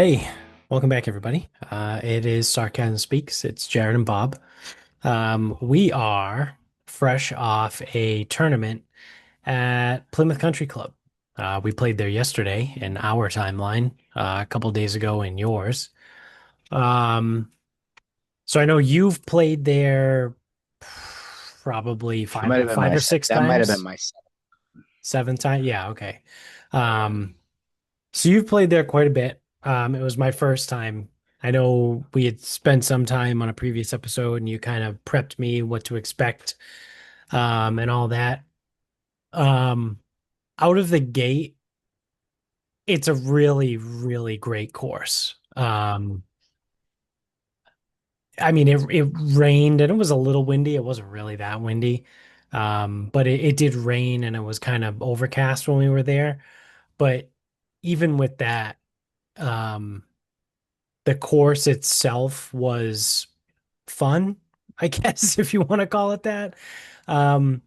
Hey, welcome back, everybody. It is Sarcasm Speaks. It's Jared and Bob. We are fresh off a tournament at Plymouth Country Club. We played there yesterday in our timeline, a couple days ago in yours. Um, so I know you've played there probably That might have been five my or six that might have been times, my seven times. Yeah, okay. So you've played there quite a bit. It was my first time. I know we had spent some time on a previous episode and you kind of prepped me what to expect, and all that. Um, Out of the gate, it's a really, really great course. I mean, it rained and it was a little windy. It wasn't really that windy. But it did rain and it was kind of overcast when we were there. But even with that, um, the course itself was fun, I guess, if you want to call it that. Um,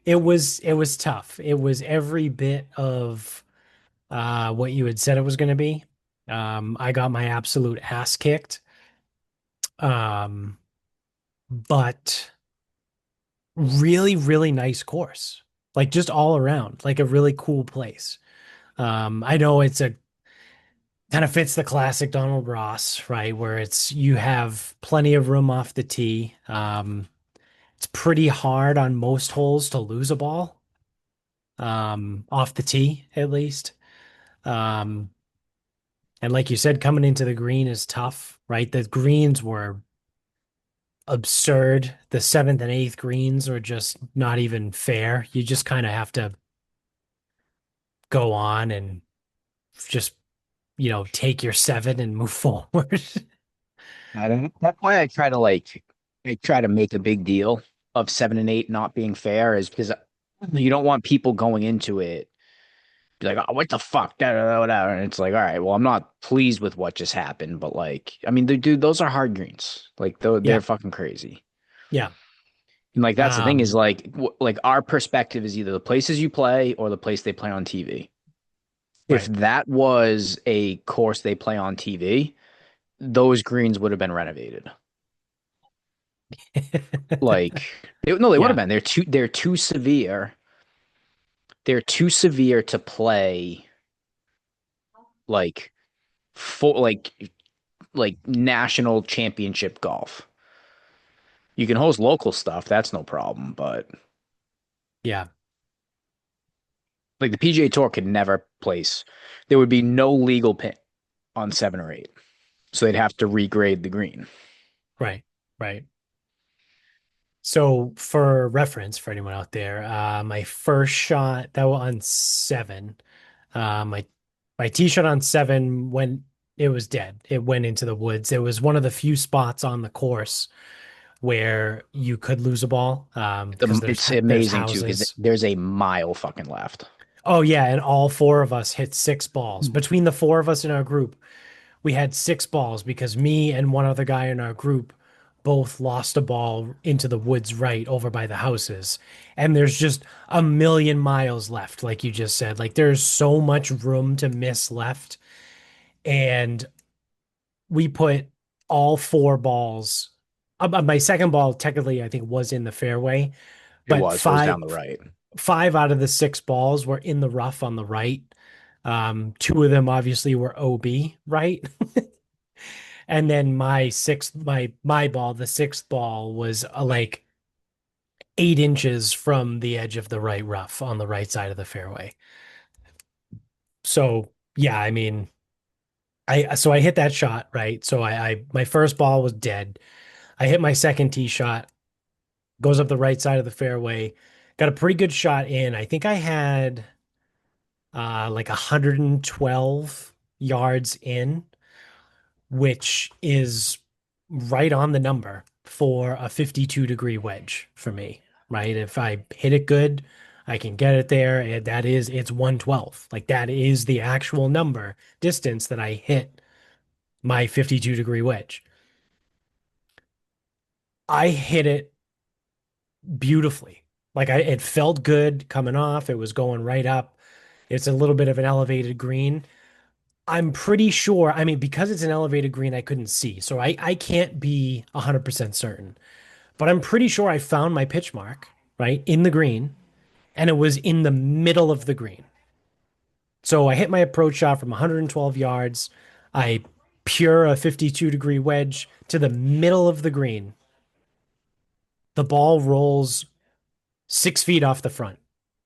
it was tough. It was every bit of what you had said it was going to be. I got my absolute ass kicked. Um, but really, really nice course. Like just all around, like a really cool place. I know it's a kind of fits the classic Donald Ross, right? Where it's you have plenty of room off the tee. It's pretty hard on most holes to lose a ball, off the tee at least. Um, and like you said, coming into the green is tough, right? The greens were absurd. The seventh and eighth greens were just not even fair. You just kind of have to go on and just, take your seven and move forward. That's why I try to make a big deal of 7 and 8 not being fair is because you don't want people going into it be like, oh, what the fuck, da, da, da, da. And it's like, all right, well, I'm not pleased with what just happened, but like, I mean, dude, those are hard greens. Like, they're Yeah. fucking crazy. Yeah. And like, that's the thing is Um, like our perspective is either the places you play or the place they play on TV. If right. that was a course they play on TV, those greens would have been renovated. Like no, they would have Yeah. been. They're too severe. They're too severe to play like for like national championship golf. You can host local stuff, that's no problem, but Yeah. like the PGA Tour could never place. There would be no legal pin on 7 or 8. So they'd have to regrade the green. Right. Right. So for reference for anyone out there, my first shot that was on seven. My tee shot on seven when it was dead. It went into the woods. It was one of the few spots on the course where you could lose a ball, because there's It's there's amazing too because houses. there's a mile fucking left. Oh yeah, and all four of us hit six balls. Between the four of us in our group, we had six balls because me and one other guy in our group both lost a ball into the woods right over by the houses. And there's just a million miles left, like you just said. Like there's so much room to miss left. And we put all four balls. My second ball, technically, I think was in the fairway, but It was down the right. five out of the six balls were in the rough on the right. Two of them obviously were OB, right? And then my ball, the sixth ball was like 8 inches from the edge of the right rough on the right side of the fairway. So yeah, I mean, I hit that shot, right? So I my first ball was dead. I hit my second tee shot, goes up the right side of the fairway, got a pretty good shot in. I think I had like 112 yards in, which is right on the number for a 52-degree wedge for me, right? If I hit it good, I can get it there. It's 112. Like that is the actual number distance that I hit my 52-degree wedge. I hit it beautifully. Like it felt good coming off. It was going right up. It's a little bit of an elevated green. I'm pretty sure, I mean, because it's an elevated green, I couldn't see. So I can't be 100% certain. But I'm pretty sure I found my pitch mark, right, in the green, and it was in the middle of the green. So I hit my approach shot from 112 yards. I pure a 52-degree wedge to the middle of the green. The ball rolls 6 feet off the front.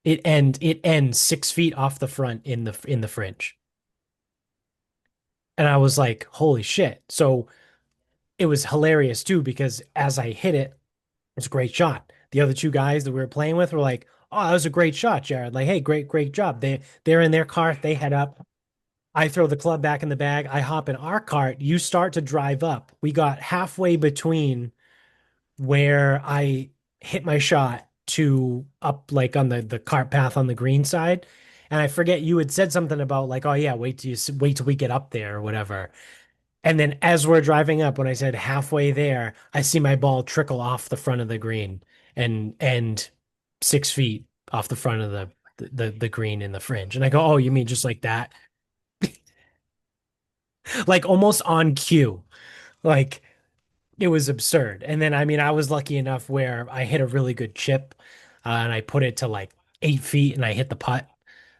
It ends 6 feet off the front in the fringe. And I was like, holy shit. So it was hilarious too, because as I hit it, it's a great shot. The other two guys that we were playing with were like, "Oh, that was a great shot, Jared." Like, "Hey, great job." They're in their cart, they head up. I throw the club back in the bag. I hop in our cart. You start to drive up. We got halfway between where I hit my shot to up like on the cart path on the green side. And I forget you had said something about like, "Oh yeah, wait till we get up there or whatever." And then as we're driving up, when I said halfway there, I see my ball trickle off the front of the green and 6 feet off the front of the green in the fringe. And I go, "Oh, you mean just like that?" Like almost on cue. Like it was absurd. And then I mean, I was lucky enough where I hit a really good chip, and I put it to like 8 feet and I hit the putt.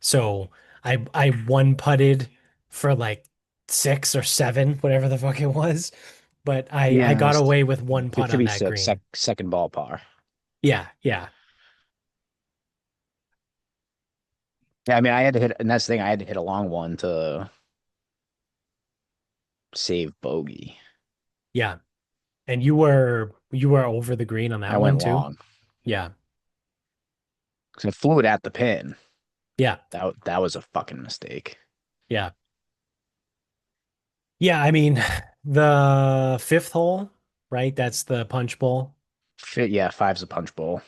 So I one putted for like 6 or 7, whatever the fuck it was. But I Yeah, got away with one it putt should on be that green. second ball par. Yeah, yeah, Yeah, I mean, I had to hit, and that's the thing, I had to hit a long one to save bogey. yeah. And you were over the green on I that went one too? long Yeah, because I flew it at the pin. yeah, That was a fucking mistake. yeah. Yeah, I mean, the fifth hole, right? That's the punch bowl. Fit, yeah, five's a punch bowl.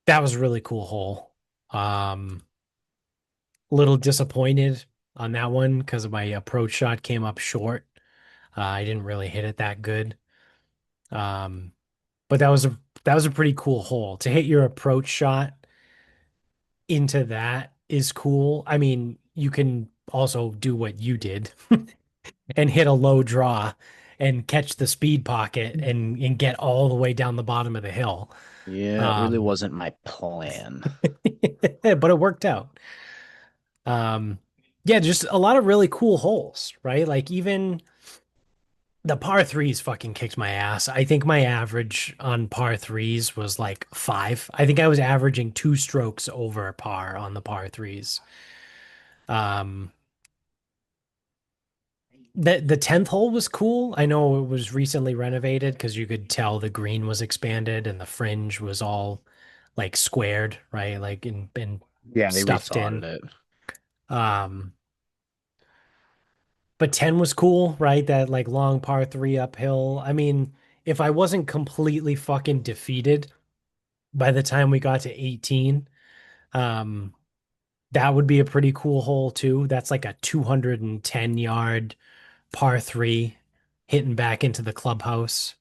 That was a really cool hole. Um, Little disappointed on that one because my approach shot came up short. I didn't really hit it that good. Um, but that was a pretty cool hole. To hit your approach shot into that is cool. I mean, you can also do what you did and hit a low draw and catch the speed pocket and get all the way down the bottom of the hill. Yeah, it really Um, wasn't my plan. but it worked out. Um, yeah, just a lot of really cool holes, right? Like even the par threes fucking kicked my ass. I think my average on par threes was like 5. I think I was averaging 2 strokes over par on the par threes. Um, the 10th hole was cool. I know it was recently renovated because you could tell the green was expanded and the fringe was all like squared, right? Like and Yeah, they stuffed rethought in. it. Um, but 10 was cool, right? That like long par three uphill. I mean, if I wasn't completely fucking defeated by the time we got to 18, um, that would be a pretty cool hole too. That's like a 210-yard par three hitting back into the clubhouse.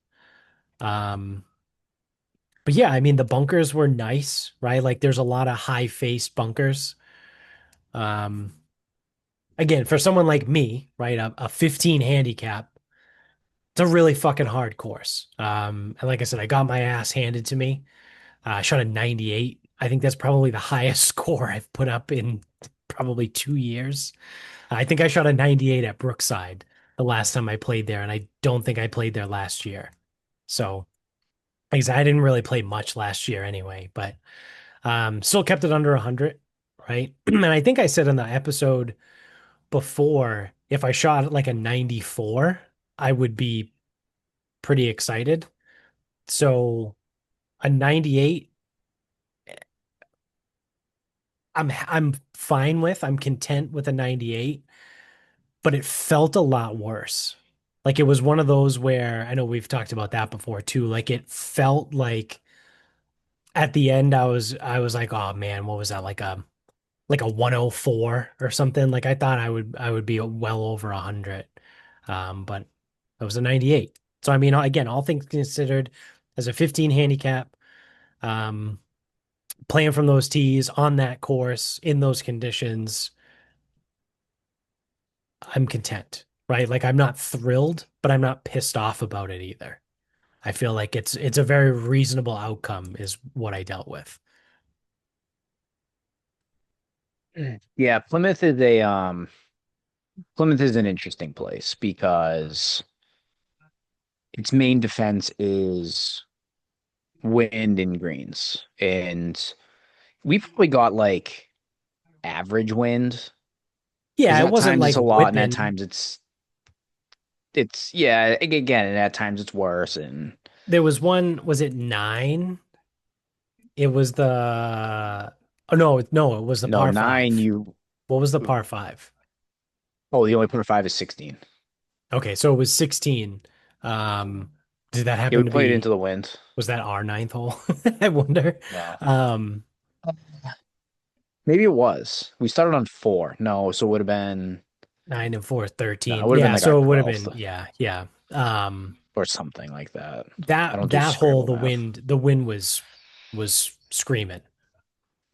Um, but yeah, I mean the bunkers were nice, right? Like there's a lot of high face bunkers. Um, Again, for someone like me, right, a 15 handicap, it's a really fucking hard course. And like I said, I got my ass handed to me. I shot a 98. I think that's probably the highest score I've put up in probably 2 years. I think I shot a 98 at Brookside the last time I played there, and I don't think I played there last year. So, like I said, I didn't really play much last year anyway, but still kept it under 100, right? And I think I said in the episode before, if I shot like a 94, I would be pretty excited. So a 98, I'm fine with. I'm content with a 98, but it felt a lot worse. Like it was one of those where I know we've talked about that before too. Like it felt like at the end I was like, oh man, what was that? Like a 104 or something. Like I thought I would be well over 100. But it was a 98. So I mean, again, all things considered, as a 15 handicap, um, playing from those tees on that course in those conditions, I'm content, right? Like I'm not thrilled, but I'm not pissed off about it either. I feel like it's a very reasonable outcome is what I dealt with. Yeah, Plymouth is an interesting place because its main defense is wind and greens. And we probably got like average wind because Yeah, it at wasn't times like it's a lot and at whipping. times it's yeah, again, and at times it's worse and There was one, was it 9? It was oh no, it was the no, par nine 5. you What was the par 5? oh, the only par five is 16. Okay, so it was 16. Um, did that Yeah, we happen to played into be, the wind. was that our ninth hole? I wonder. No. Um, Maybe it was. We started on four. No, so it would have been 9 and 4, no, it 13. would have been Yeah, like our so it would have 12th been, yeah, yeah. or something like that. I That don't do that hole, scramble the math. wind was screaming,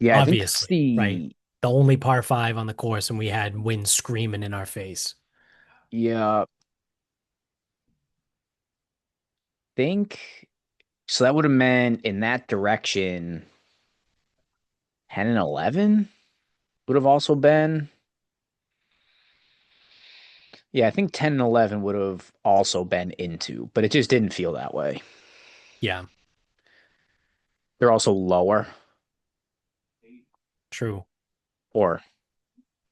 Yeah, I think that's obviously, right? the The only par 5 on the course, and we had wind screaming in our face. yeah, think so that would have meant in that direction 10 and 11 would have also been. Yeah, I think 10 and 11 would have also been into, but it just didn't feel that way. Yeah, They're also lower true. or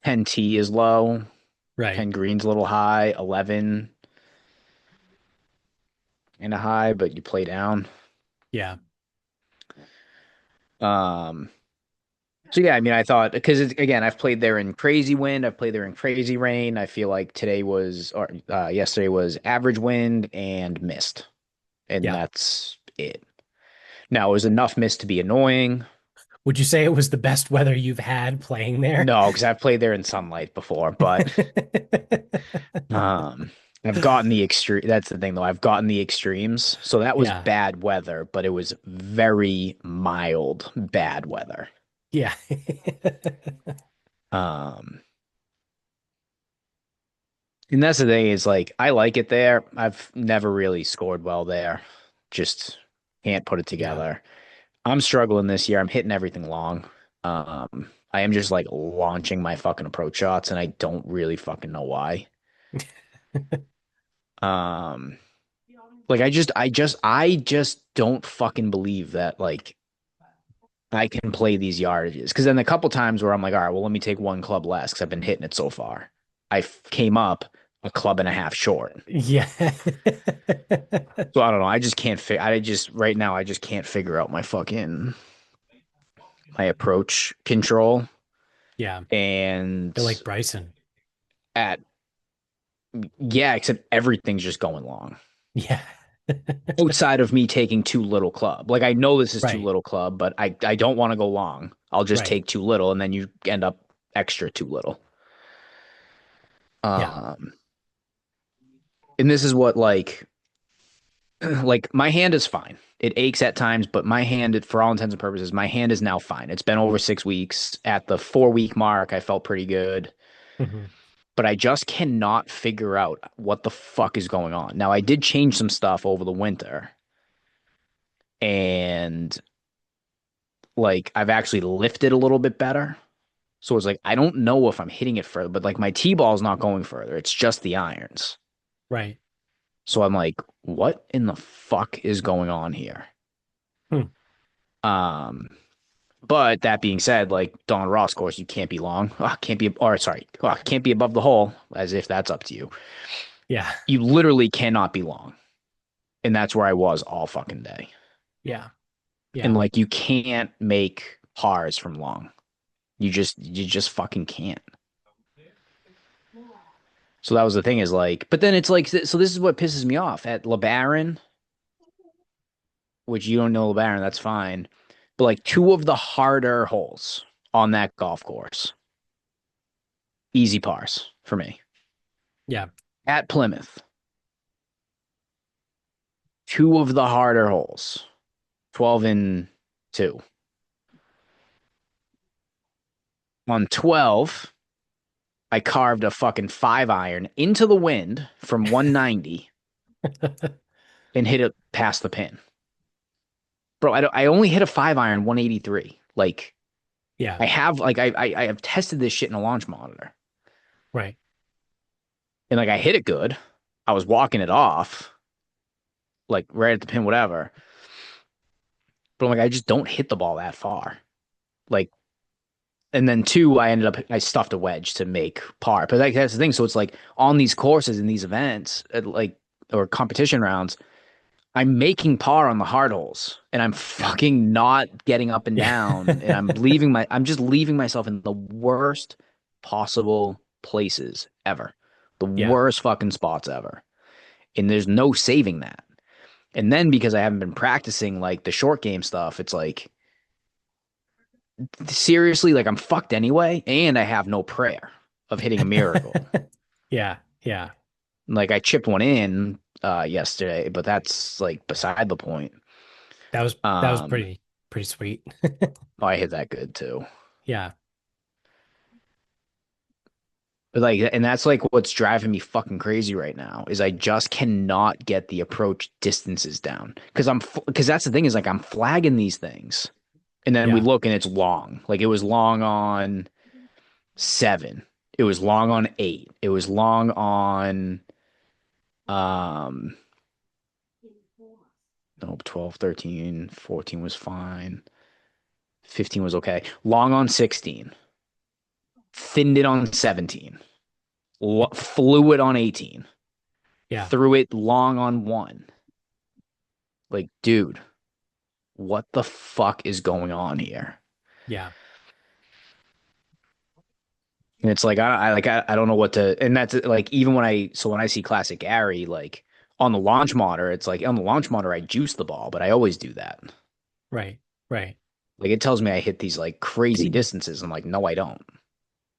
10T is low, Right. 10 green's a little high, 11 and a high, but you play down. Yeah. Um, so yeah, I mean, I thought because again, I've played there in crazy wind, I've played there in crazy rain. I feel like today was or yesterday was average wind and mist, and Yeah. that's it. Now, it was enough mist to be annoying. Would you say it was the best weather you've had playing there? No, because I've played there in sunlight before, but um, I've gotten the extreme. That's the thing, though. I've gotten the extremes. So that was Yeah. bad weather, but it was very mild bad weather. Yeah. Um, And that's the thing is like I like it there. I've never really scored well there. Just can't put it Yeah. together. I'm struggling this year. I'm hitting everything long. I am just like launching my fucking approach shots and I don't really fucking know why. Um, like I just don't fucking believe that like I can play these yardages. Because then a couple times where I'm like, all right, well, let me take one club less because I've been hitting it so far. Came up a club and a half short. Yeah. So I don't know. I just can't I just right now I just can't figure out my fucking my approach control Yeah. You're and like Bryson. at yeah, except everything's just going long. Yeah. Outside of me taking too little club. Like I know this is too Right. little club, but I don't want to go long. I'll just Right. take too little and then you end up extra too little. Yeah. Um and this is what like my hand is fine. It aches at times, but my hand, for all intents and purposes, my hand is now fine. It's been over 6 weeks. At the 4 week mark, I felt pretty good, Hmm. but I just cannot figure out what the fuck is going on. Now, I did change some stuff over the winter, and like I've actually lifted a little bit better. So it's like I don't know if I'm hitting it further, but like my T ball is not going further. It's just the irons. Right. So I'm like, what in the fuck is going on here? Hmm. Um, But that being said, like Don Ross course, you can't be long. Can't be, or sorry, can't be above the hole, as if that's up to you. Yeah. You literally cannot be long. And that's where I was all fucking day. Yeah. And Yeah. like you can't make pars from long. You just fucking can't. So that was the thing is like, but then it's like, so this is what pisses me off at LeBaron, which you don't know LeBaron, that's fine. But like two of the harder holes on that golf course, easy pars for me. Yeah. At Plymouth, two of the harder holes, 12 and 2. On 12, I carved a fucking 5 iron into the wind from 190 and hit it past the pin. Bro, I only hit a 5 iron 183. Like Yeah, I have tested this shit in a launch monitor. right. And like I hit it good. I was walking it off, like right at the pin, whatever. But I'm like, I just don't hit the ball that far. Like, and then two, I stuffed a wedge to make par. But like that's the thing. So it's like on these courses in these events, like or competition rounds, I'm making par on the hard holes and I'm Yeah. fucking not getting up and Yeah. down and I'm just leaving myself in the worst possible places ever. The Yeah. worst fucking spots ever. And there's no saving that. And then because I haven't been practicing like the short game stuff, it's like seriously, like I'm fucked anyway, and I have no prayer of hitting a miracle. Yeah. Yeah. Like I chipped one in yesterday, but that's like beside the point. That was Um, pretty sweet. oh, I hit that good too. Yeah. But like, and that's like what's driving me fucking crazy right now is I just cannot get the approach distances down because that's the thing is like I'm flagging these things, and then we Yeah. look and it's long. Like it was long on 7. It was long on 8. It was long on um no 12, 13, 14 was fine. 15 was okay. Long on 16. Thinned it on 17. Flew it on 18. Yeah. Threw it long on 1. Like, dude, what the fuck is going on here? Yeah. And it's like I don't know what to, and that's like even when I see classic Gary like on the launch monitor, it's like on the launch monitor I juice the ball, but I always do that. Right. Right. Like it tells me I hit these like crazy distances. I'm like, no, I don't.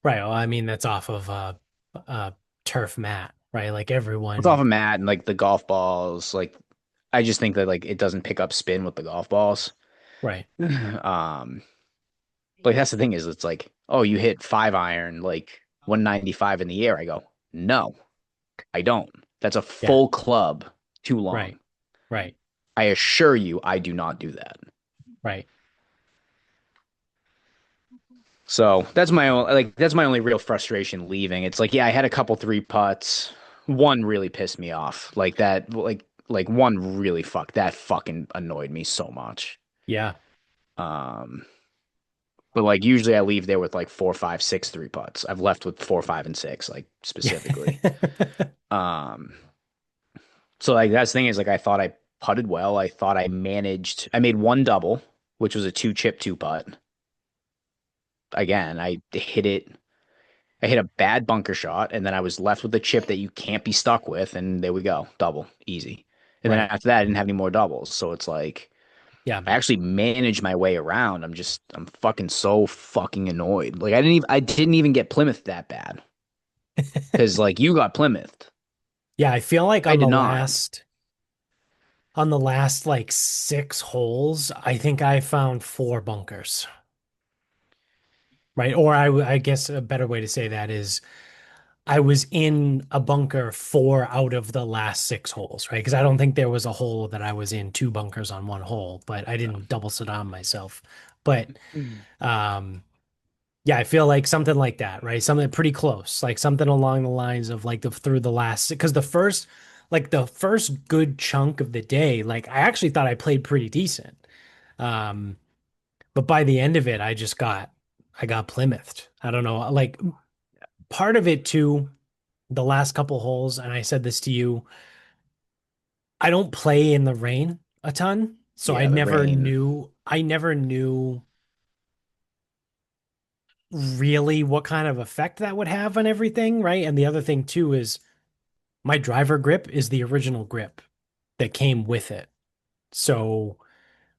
Right. Well, I mean, that's off of uh turf mat, right? Like It's off everyone, of mat and like the golf balls. Like I just think that like it doesn't pick up spin with the golf balls. right. Um, like that's the thing is it's like, oh, you hit 5 iron like 195 in the air. I go, no, I don't. That's a Yeah. full club too long. Right. Right. I assure you, I do not do that. Right. So that's my only real frustration leaving. It's like, yeah, I had a couple three putts. One really pissed me off. Like that, like one really that fucking annoyed me so much. Yeah. Um, but like usually I leave there with like 4, 5, 6 three putts. I've left with 4, 5, and 6, like Yeah. specifically. Um, so like that's the thing is like I thought I putted well. I thought I made one double, which was a two chip two putt. Again, I hit a bad bunker shot, and then I was left with a chip that you can't be stuck with, and there we go, double, easy. And then Right. after that, I didn't have any more doubles, so it's like Yeah. I actually managed my way around. I'm fucking so fucking annoyed. Like I didn't even get Plymouth that bad because like you got Plymouth, Yeah, I feel like I did not. on the last like 6 holes, I think I found 4 bunkers. Right. Or I guess a better way to say that is I was in a bunker 4 out of the last 6 holes, right? Because I don't think there was a hole that I was in 2 bunkers on one hole, but I didn't double sit on myself. But Mm. um yeah, I feel like something like that, right? Something pretty close, like something along the lines of like through the last, because the first good chunk of the day, like I actually thought I played pretty decent. Um, but by the end of it, I got Plymouthed. I don't know, like part of it too, the last couple holes, and I said this to you, I don't play in the rain a ton, so Yeah, the rain. I never knew really what kind of effect that would have on everything, right? And the other thing too is my driver grip is the original grip that came with it. So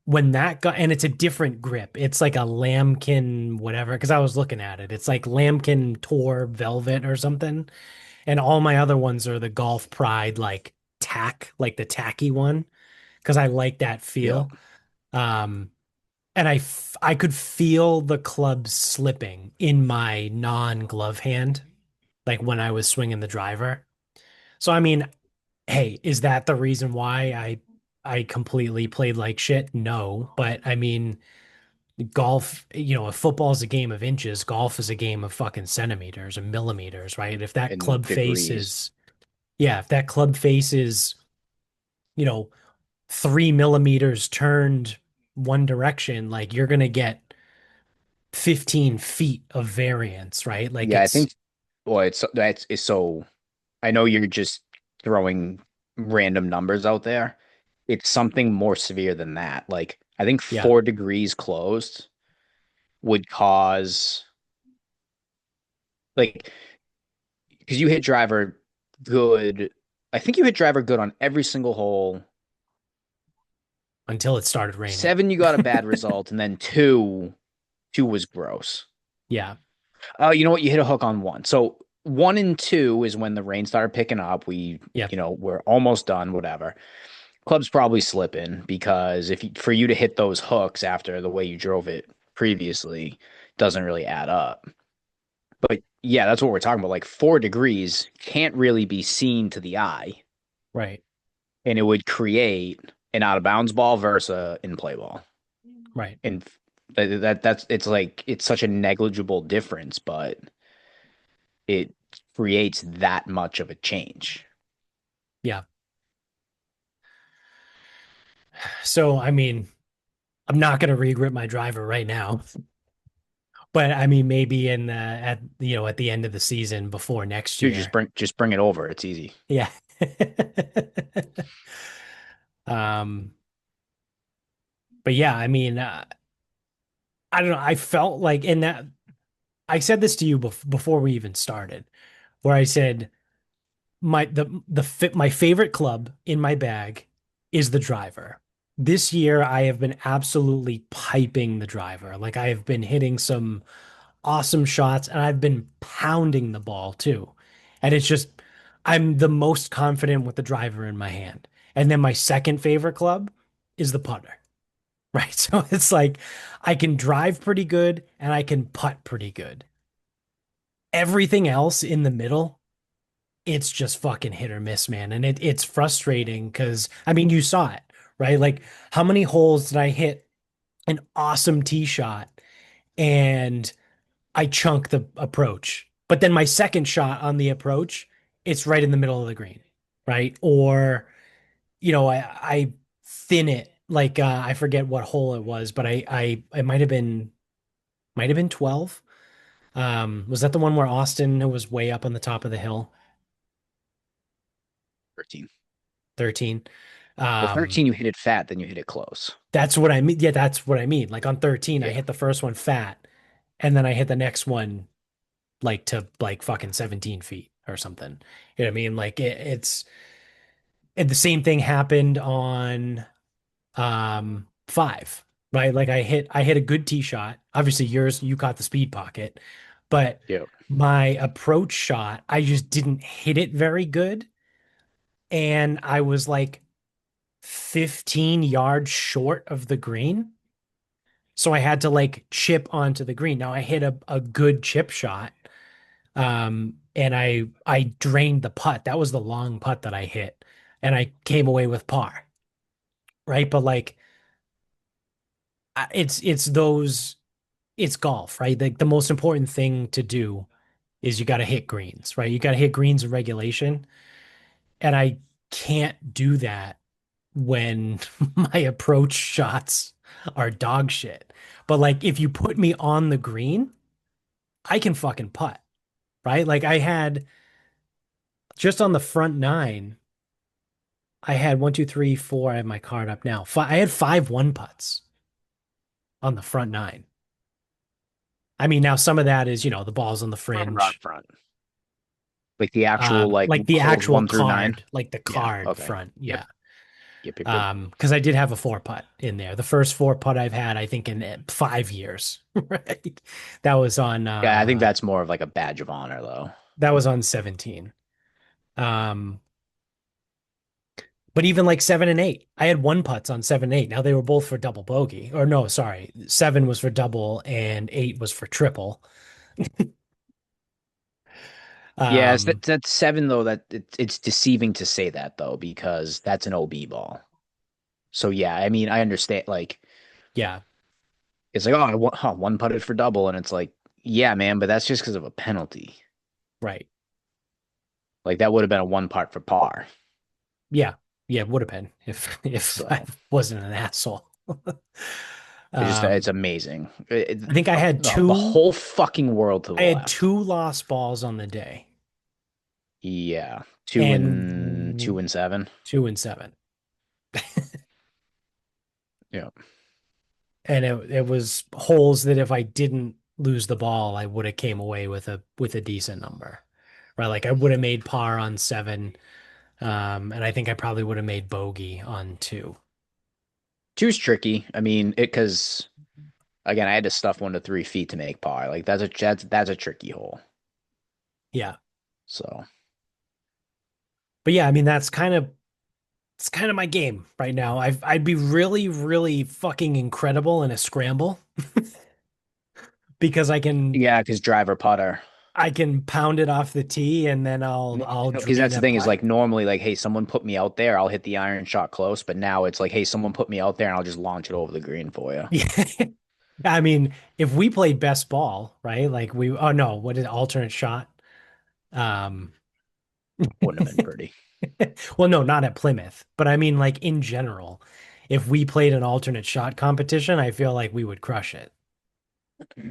when that got, and it's a different grip, it's like a lambkin, whatever, because I was looking at it. It's like lambkin Tour Velvet or something. And all my other ones are the Golf Pride, like like the tacky one, because I like that Yeah. feel. Um, and I could feel the club slipping in my non-glove hand. like when I was swinging the driver. So I mean, hey, is that the reason why I completely played like shit? No, but I mean, golf, if football's a game of inches, golf is a game of fucking centimeters and millimeters, right? If that in club face degrees. is, yeah, if that club face is, you know, 3 millimeters turned one direction, like you're gonna get 15 feet of variance, right? Like Yeah, I it's think well, it's so I know you're just throwing random numbers out there. It's something more severe than that. Like I think yeah, 4 degrees closed would cause like because you hit driver good. I think you hit driver good on every single hole. until it started raining. 7, you got a bad result, and then two was gross. Yeah, You know what? You hit a hook on one. So 1 and 2 is when the rain started picking up. yeah, We're almost done, whatever. Club's probably slipping because for you to hit those hooks after the way you drove it previously doesn't really add up. But yeah, that's what we're talking about. Like 4 degrees can't really be seen to the eye, right, and it would create an out of bounds ball versus a in play ball. right. And that's it's like it's such a negligible difference, but it creates that much of a change. Yeah. So, I mean, I'm not gonna re-grip my driver right now, but I mean, maybe at the end of the season before next Dude, year. just bring it over. It's easy. Yeah. Um, but yeah, I mean, I don't know. I felt like in that I said this to you before we even started, where I said my favorite club in my bag is the driver. This year, I have been absolutely piping the driver. Like I have been hitting some awesome shots, and I've been pounding the ball too. And it's just, I'm the most confident with the driver in my hand. And then my second favorite club is the putter, right? So it's like I can drive pretty good and I can putt pretty good. Everything else in the middle, it's just fucking hit or miss, man. And it's frustrating because, I mean, you saw it, right? Like, how many holes did I hit an awesome tee shot and I chunk the approach. But then my second shot on the approach, it's right in the middle of the green, right? Or, I thin it like I forget what hole it was, but I it might have been 12. Was that the one where Austin was way up on the top of the hill? 13. 13. Well, Um, 13, you hit it fat, then you hit it close. that's what I mean. Yeah, that's what I mean. Like on 13, I Yeah. hit the first one fat, and then I hit the next one like to like fucking 17 feet or something. You know what I mean? Like it's and the same thing happened on 5, right? Like I hit a good tee shot. Obviously yours, you caught the speed pocket, but Yeah. my approach shot, I just didn't hit it very good. And I was like 15 yards short of the green. So I had to like chip onto the green. Now I hit a good chip shot. And I drained the putt. That was the long putt that I hit. And I came away with par. Right. But like it's golf, right? Like the most important thing to do is you got to hit greens, right? You got to hit greens in regulation. And I can't do that when my approach shots are dog shit. But like if you put me on the green, I can fucking putt, right? Like I had just on the front nine, I had one, two, three, four. I have my card up now. I had 5 1 putts on the front nine. I mean, now some of that is, the ball's on the On rock fringe. front. Like the actual Like the holes actual 1 through 9. card, like the Yeah. card Okay. front. Yep. Yeah. Yep. Because I did have a 4 putt in there. The first 4 putt I've had, I think, in 5 years. Right. That was on Yeah, I think that's more of like a badge of honor though. that was on 17. Um, but even like 7 and 8, I had 1 putts on 7 and 8. Now they were both for double bogey. Or no, sorry. 7 was for double and 8 was for triple. Yeah, Um, that's seven though. It's deceiving to say that though because that's an OB ball. So yeah, I mean I understand. Like yeah, it's like one putted for double, and it's like yeah, man, but that's just because of a penalty. right. Like that would have been a one putt for par. Yeah, yeah, it would have been if I So wasn't an asshole. it's Um, amazing. I think The whole fucking world to the I had left. two lost balls on the day, Yeah, two and and seven. 2 and 7. Yeah, And it was holes that if I didn't lose the ball, I would have came away with a decent number. Right? Like I would have made par on 7. And I think I probably would have made bogey on 2. two's tricky. I mean, it because again, I had to stuff 1 to 3 feet to make par. Like that's a tricky hole. Yeah. So But yeah, I mean it's kind of my game right now. I'd be really, really fucking incredible in a scramble because yeah, because driver putter. I can pound it off the tee and then No, I'll because drain that's the a thing is putt. like normally like hey someone put me out there I'll hit the iron shot close but now it's like hey someone put me out there and I'll just launch it over the green for you. Yeah. I mean, if we played best ball, right? Like oh no, what is it, alternate shot? Um, Wouldn't have been pretty. well, no, not at Plymouth, but I mean, like in general, if we played an alternate shot competition, I feel like we would crush it.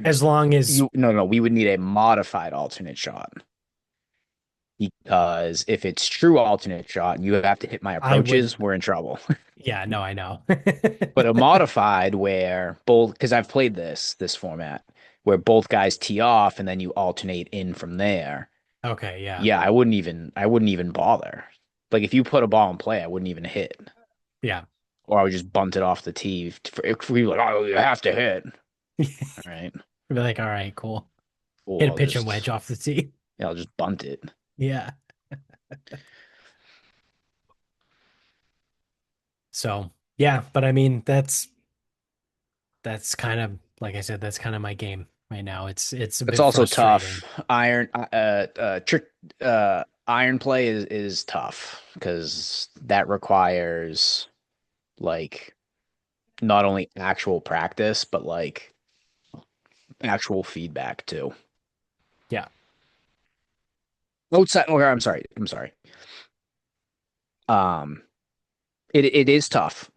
As long as You no, we would need a modified alternate shot because if it's true alternate shot and you have to hit my I would, approaches, we're in trouble. yeah, no, I know. But a modified where both because I've played this format where both guys tee off and then you alternate in from there. Okay, yeah, Yeah, I wouldn't even bother. Like if you put a ball in play, I wouldn't even hit. yeah. Or I would just bunt it off the tee if we were like, oh, you have to hit. All right. Be like, all right, cool. Well, Hit a pitch and wedge off the tee. I'll just bunt it. Yeah. So yeah, but I mean, that's kind of like I said, that's kind of my game right now. It's a It's bit also frustrating. tough. Trick, iron play is tough because that requires like not only actual practice, but like actual feedback too. Yeah. Outside, or I'm sorry. Um, it is tough.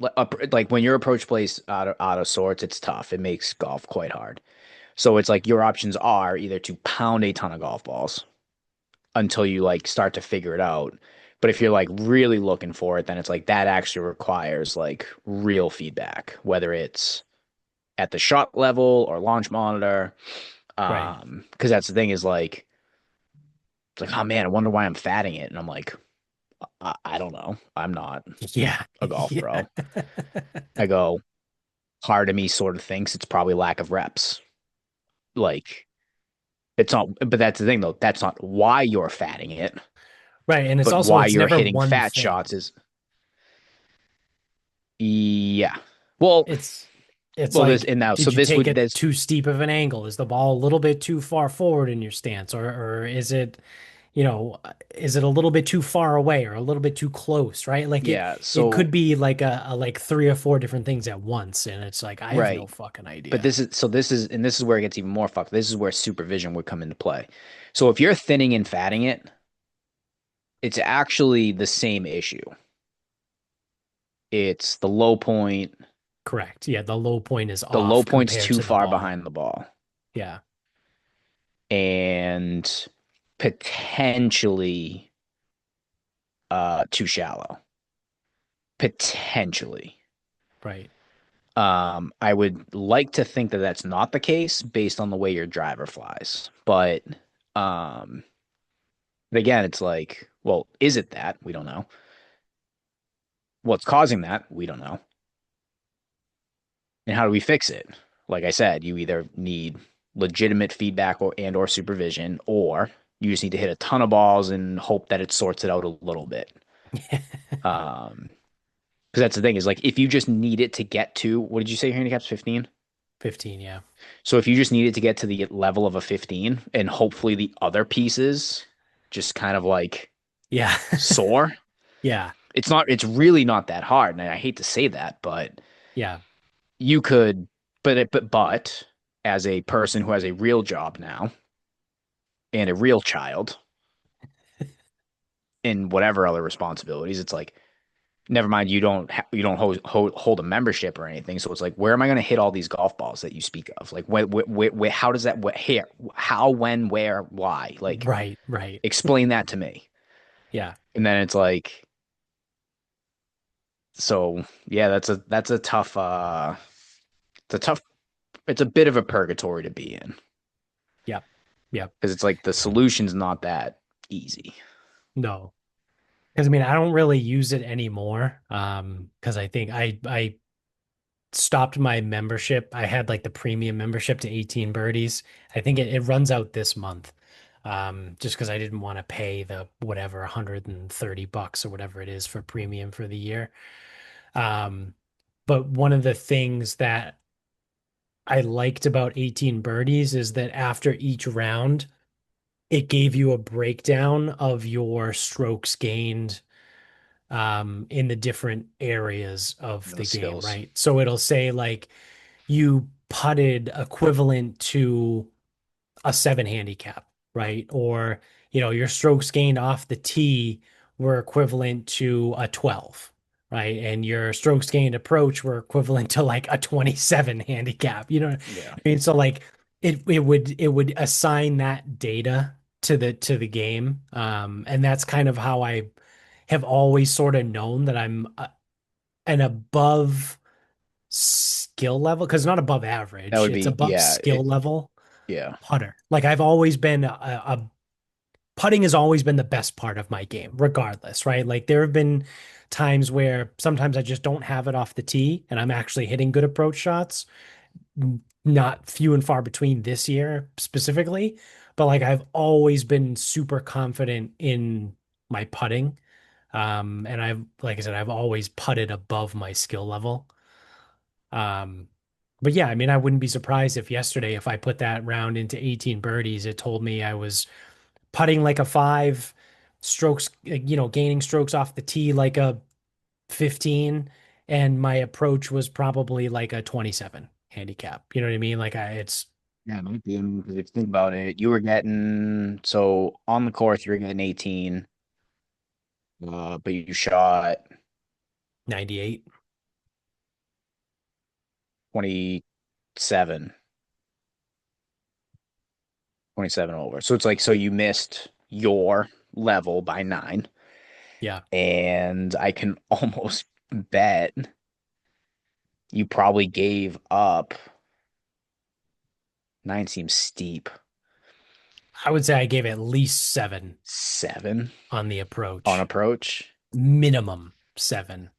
Like when your approach plays out of sorts, it's tough. It makes golf quite hard. So it's like your options are either to pound a ton of golf balls until you like start to figure it out. But if you're like really looking for it, then it's like that actually requires like real feedback, whether it's at the shot level or launch monitor. Right. Because that's the thing is like it's like, oh man, I wonder why I'm fatting it. And I'm like, I don't know. I'm not Yeah. a golf Yeah. pro. I go, part of me sort of thinks it's probably lack of reps. Like it's not, but that's the thing though. That's not why you're fatting it, Right. And it's but also why it's you're never hitting one fat thing. shots is yeah. Well, It's it's this like, and now so did you this take would it this too steep of an angle? Is the ball a little bit too far forward in your stance? Or is it, you know, is it a little bit too far away or a little bit too close, right? Like yeah. it could So be like a like 3 or 4 different things at once. And it's like I have no right, fucking but idea. this is and this is where it gets even more fucked. This is where supervision would come into play. So if you're thinning and fatting it, it's actually the same issue. It's the low point. Correct. Yeah, the low point is The low off point's compared too to the far ball. behind the ball, Yeah. and potentially too shallow. Potentially. Right. I would like to think that that's not the case based on the way your driver flies. Um, but again, it's like, well, is it that? We don't know. What's causing that? We don't know. And how do we fix it? Like I said, you either need legitimate feedback or supervision, or you just need to hit a ton of balls and hope that it sorts it out a little bit. Because that's the thing is like if you just need it to get to what did you say your handicap's 15? 15, yeah. So if you just need it to get to the level of a 15 and hopefully the other pieces just kind of like Yeah. sore. Yeah. It's really not that hard. And I hate to say that, but Yeah. you could, but as a person who has a real job now and a real child and whatever other responsibilities, it's like, never mind, you don't hold a membership or anything. So it's like, where am I going to hit all these golf balls that you speak of? Like, how does that, here, how, when, where, why? Like, Right. Right. explain that to me. Yeah. And then it's like, so yeah, that's a tough, it's a tough, it's a bit of a purgatory to be in Yep. Yep. because it's like the solution's not that easy. No. Because I mean, I don't really use it anymore. Because I think I stopped my membership. I had like the premium membership to 18 birdies. I think it runs out this month. Just because I didn't want to pay the whatever $130 or whatever it is for premium for the year. Um, but one of the things that I liked about 18 birdies is that after each round, it gave you a breakdown of your strokes gained in the different areas of the Those game, skills. right? So it'll say like you putted equivalent to a seven handicap, right? Or, your strokes gained off the tee were equivalent to a 12, right? And your strokes gained approach were equivalent to like a 27 handicap. You know what Yeah. I mean? So like it would assign that data to the game. And that's kind of how I have always sort of known that I'm an above skill level, because not above That average, would it's be, above yeah, skill level yeah. putter. Like I've always been putting has always been the best part of my game, regardless, right? Like there have been times where sometimes I just don't have it off the tee and I'm actually hitting good approach shots. Not few and far between this year specifically, but like I've always been super confident in my putting. And like I said, I've always putted above my skill level. Um, but yeah, I mean, I wouldn't be surprised if yesterday, if I put that round into 18 birdies, it told me I was putting like a five, strokes, gaining strokes off the tee like a 15, and my approach was probably like a 27 handicap. You know what I mean? Like it's Yeah, it might be. Because if you think about it, you were getting, so on the course, you were getting 18, but you shot 98. 27, 27 over. So it's like, so you missed your level by nine. Yeah. And I can almost bet you probably gave up. Nine seems steep. I would say I gave at least seven 7 on the on approach, approach. minimum seven.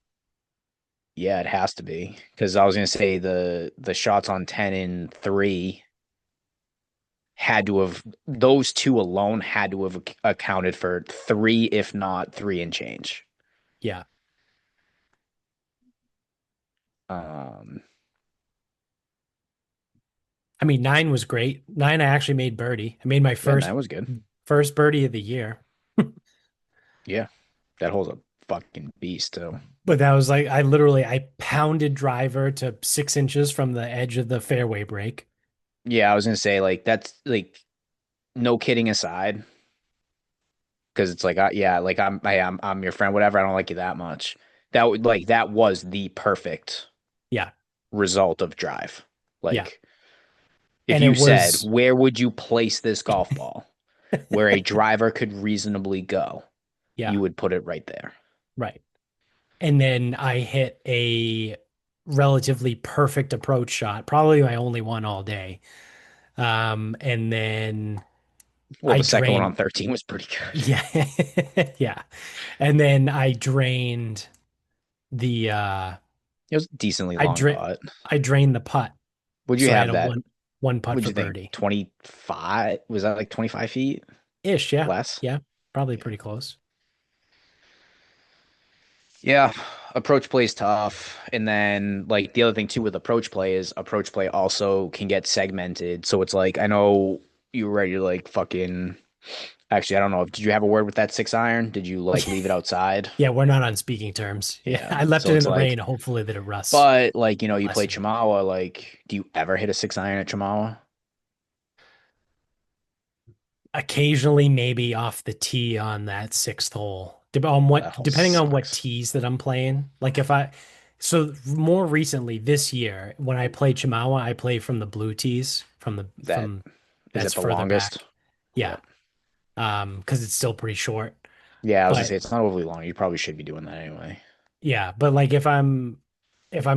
Yeah, it has to be. Because I was gonna say the shots on 10 and 3 had to have, those two alone had to have accounted for three, if not three and change. Yeah. Um, I mean, nine was great. Nine, I actually made birdie. I made my yeah, first that was good. first birdie of the year. Yeah, that hole's a fucking beast too. But that was like I pounded driver to 6 inches from the edge of the fairway break. Yeah, I was gonna say like that's like no kidding aside, because it's like yeah, like I'm your friend, whatever. I don't like you that much. That would like that was the perfect Yeah, result of drive. yeah. Like if And you it said was where would you place this golf ball where a driver could reasonably go, you yeah, would put it right there. right. And then I hit a relatively perfect approach shot, probably my only one all day. And then Well, I the second one drained, on 13 was pretty good. yeah, yeah. And then I drained the It was a decently I long dra putt. I drained the putt. Would you So I had have a that? one putt Would for you think birdie. 25? Was that like 25 feet Ish, yeah. less? Yeah. Probably Yeah. pretty close. Yeah, approach play is tough. And then like the other thing too with approach play is approach play also can get segmented. So it's like I know you were ready to like fucking Actually, I don't know. Did you have a word with that 6 iron? Did you like leave it outside? Yeah, we're not on speaking terms. Yeah, Yeah. I left So it in it's the like, rain, hopefully that it rusts but like, you less play of it. Chamawa, like, do you ever hit a 6 iron at Chamawa? Occasionally, maybe off the tee on that sixth hole, That hole depending on what sucks. tees that I'm playing. Like if I, so more recently this year, when I play Chimawa, I play from the blue tees That from is that's it the further longest? back. Yeah. Yep. Because it's still pretty short. Yeah, I was gonna say But it's not overly long. You probably should be doing that anyway. yeah, but like if I'm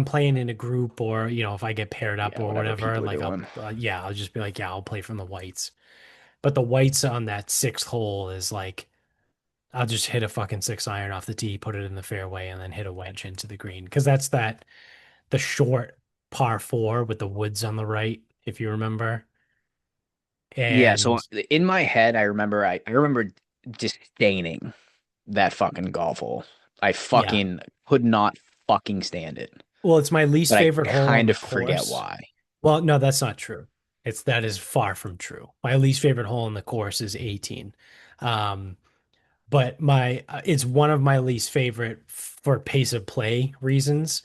playing in a group or if I get paired up Yeah, or whatever whatever, people are like doing. I'll just be like, yeah, I'll play from the whites. But the whites on that sixth hole is like I'll just hit a fucking 6 iron off the tee, put it in the fairway, and then hit a wedge into the green. Because that's the short par 4 with the woods on the right, if you remember. Yeah, so And in my head, I remember disdaining that fucking golf hole. I yeah, fucking could not fucking stand it. well, it's my least But I favorite hole on kind the of forget course. why. Well, no, that's not true. That is far from true. My least favorite hole in the course is 18. Um, but it's one of my least favorite for pace of play reasons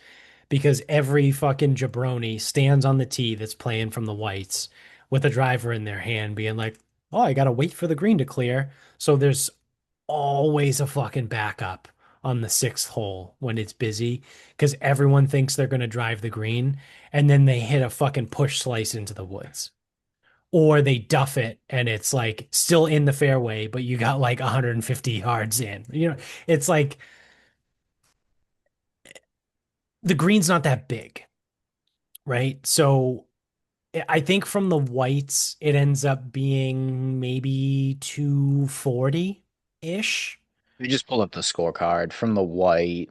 because every fucking jabroni stands on the tee that's playing from the whites with a driver in their hand being like, "Oh, I gotta wait for the green to clear." So there's always a fucking backup on the sixth hole when it's busy because everyone thinks they're gonna drive the green and then they hit a fucking push slice into the woods or they duff it and it's like still in the fairway, but you got like 150 yards in. It's like the green's not that big, right? So I think from the whites, it ends up being maybe 240-ish. You just pulled up the scorecard from the white.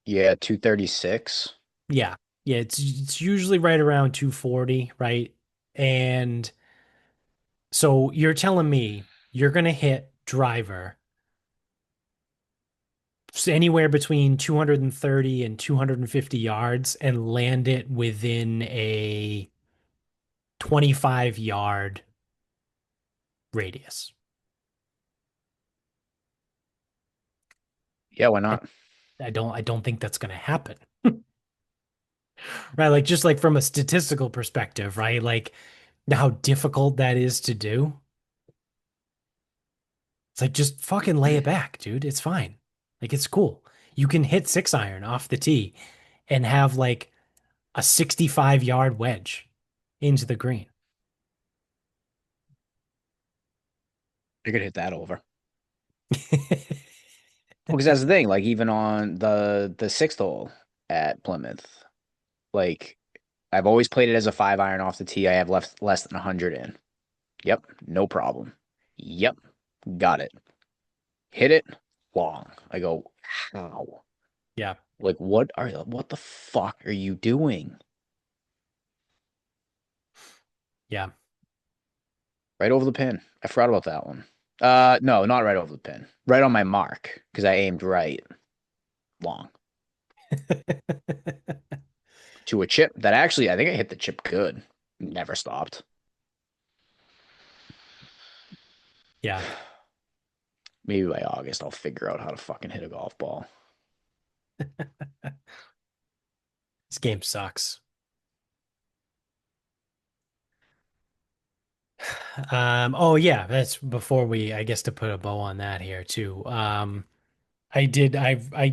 Yeah, 236. Yeah. Yeah, it's usually right around 240, right? And so you're telling me you're gonna hit driver anywhere between 230 and 250 yards and land it within a 25-yard radius. Yeah, why I, not? I don't think that's going to happen. Right? Like just like from a statistical perspective, right? Like how difficult that is to do. It's like just fucking lay it back, dude. It's fine. Like it's cool. You can hit 6 iron off the tee and have like a 65-yard wedge into the green. You could hit that over. Well, because that's the thing. Like even on the sixth hole at Plymouth, like I've always played it as a 5 iron off the tee. I have left less than 100 in. Yep, no problem. Yep, got it. Hit it long. I go, how? Yeah. Like, what the fuck are you doing? Yeah. Right over the pin. I forgot about that one. No, not right over the pin. Right on my mark because I aimed right long to a chip that actually I think I hit the chip good. Never stopped. Yeah. Maybe by August I'll figure out how to fucking hit a golf ball. This game sucks. Oh yeah, that's before I guess to put a bow on that here too. I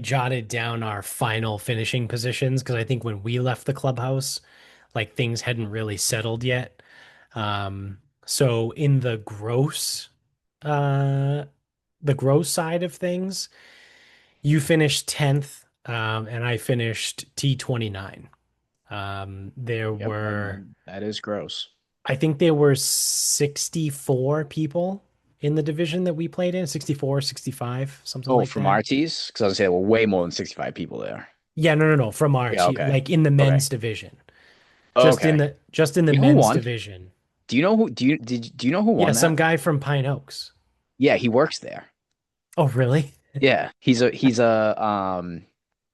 jotted down our final finishing positions because I think when we left the clubhouse, like things hadn't really settled yet. So in uh, the gross side of things, you finished 10th, and I finished T29. There Yep, were that is gross. I think there were 64 people in the division that we played in, 64, 65, something Oh, like from that. RTs? Because I was gonna say there were way more than 65 people there. Yeah, no, no, no, from our Yeah, team, okay. like in the Okay. men's division. Okay. Just in the You know who men's won? division. Do you know who Yeah, won some that? guy from Pine Oaks. Yeah, he works there. Oh, really? Yeah, he's a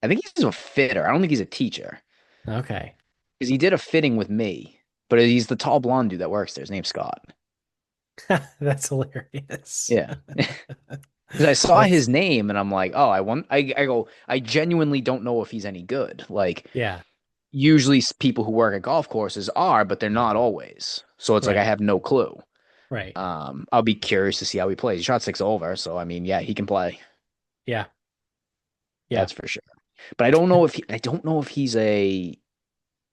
I think he's a fitter. I don't think he's a teacher. Okay. Because he did a fitting with me, but he's the tall blonde dude that works there. His name's Scott. That's hilarious. Yeah. Because I saw That's his name and I'm like, oh, I go, I genuinely don't know if he's any good. Like, yeah, usually people who work at golf courses are, but they're not always. So it's like I right, have no clue. right. I'll be curious to see how he plays. He shot six over, so I mean, yeah, he can play. Yeah, yeah, That's for sure. But I don't know if he's a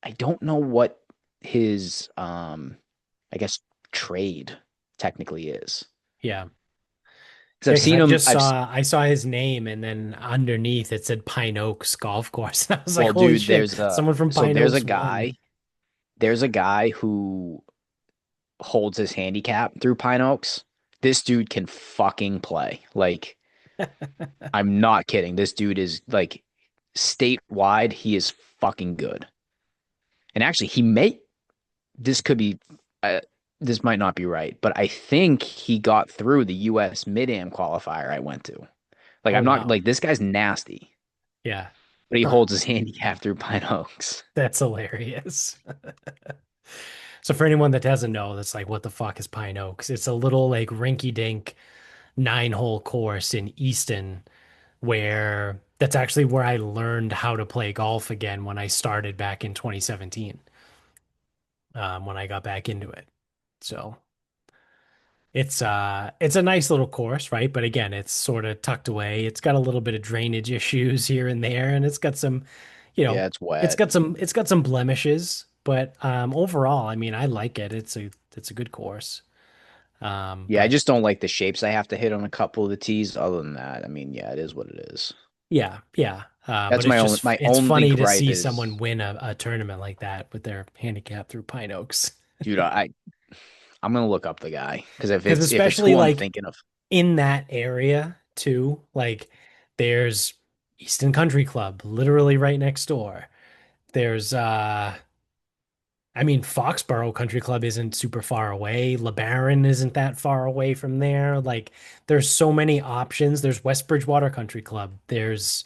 I don't know what his I guess trade technically is. yeah. Because Yeah, I've because seen him I saw his name and then underneath it said Pine Oaks Golf Course. I was like, well, holy dude, shit, someone from Pine Oaks won. there's a guy who holds his handicap through Pine Oaks. This dude can fucking play. Like, I'm not kidding. This dude is like statewide, he is fucking good. And actually, this could be, uh, this might not be right, but I think he got through the U.S. Mid-Am qualifier I went to. Like, Oh I'm not wow. like this guy's nasty, Yeah. but he Huh. holds his handicap through Pine Oaks. That's hilarious. So for anyone that doesn't know, that's like, what the fuck is Pine Oaks? It's a little like rinky-dink 9-hole course in Easton where that's actually where I learned how to play golf again when I started back in 2017, when I got back into it. So it's a nice little course, right? But again, it's sort of tucked away. It's got a little bit of drainage issues here and there, and it's got some, you know, Yeah, it's wet. it's got some blemishes, but overall, I mean, I like it. It's a good course. Yeah, I But just don't like the shapes I have to hit on a couple of the tees. Other than that, I mean, yeah, it is what it is. yeah, yeah. But That's it's just my it's only funny to gripe see someone is, win a tournament like that with their handicap through Pine Oaks. dude, I'm gonna look up the guy because Because if it's especially who I'm like thinking of, in that area too, like there's Easton Country Club literally right next door. There's I mean Foxborough Country Club isn't super far away. LeBaron isn't that far away from there. Like there's so many options. There's West Bridgewater Country Club. There's,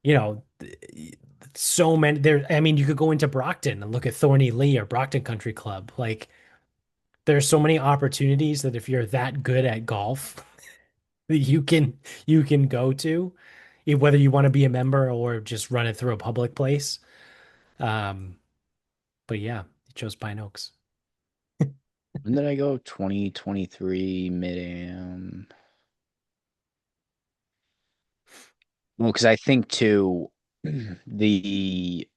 you know, so many there. I mean, you could go into Brockton and look at Thorny Lee or Brockton Country Club. Like there's so many opportunities that if you're that good at golf, that you can go to, whether you want to be a member or just run it through a public place. Um, but yeah, it chose Pine Oaks. when did I go? 2023 mid-am. Well, because I think too, the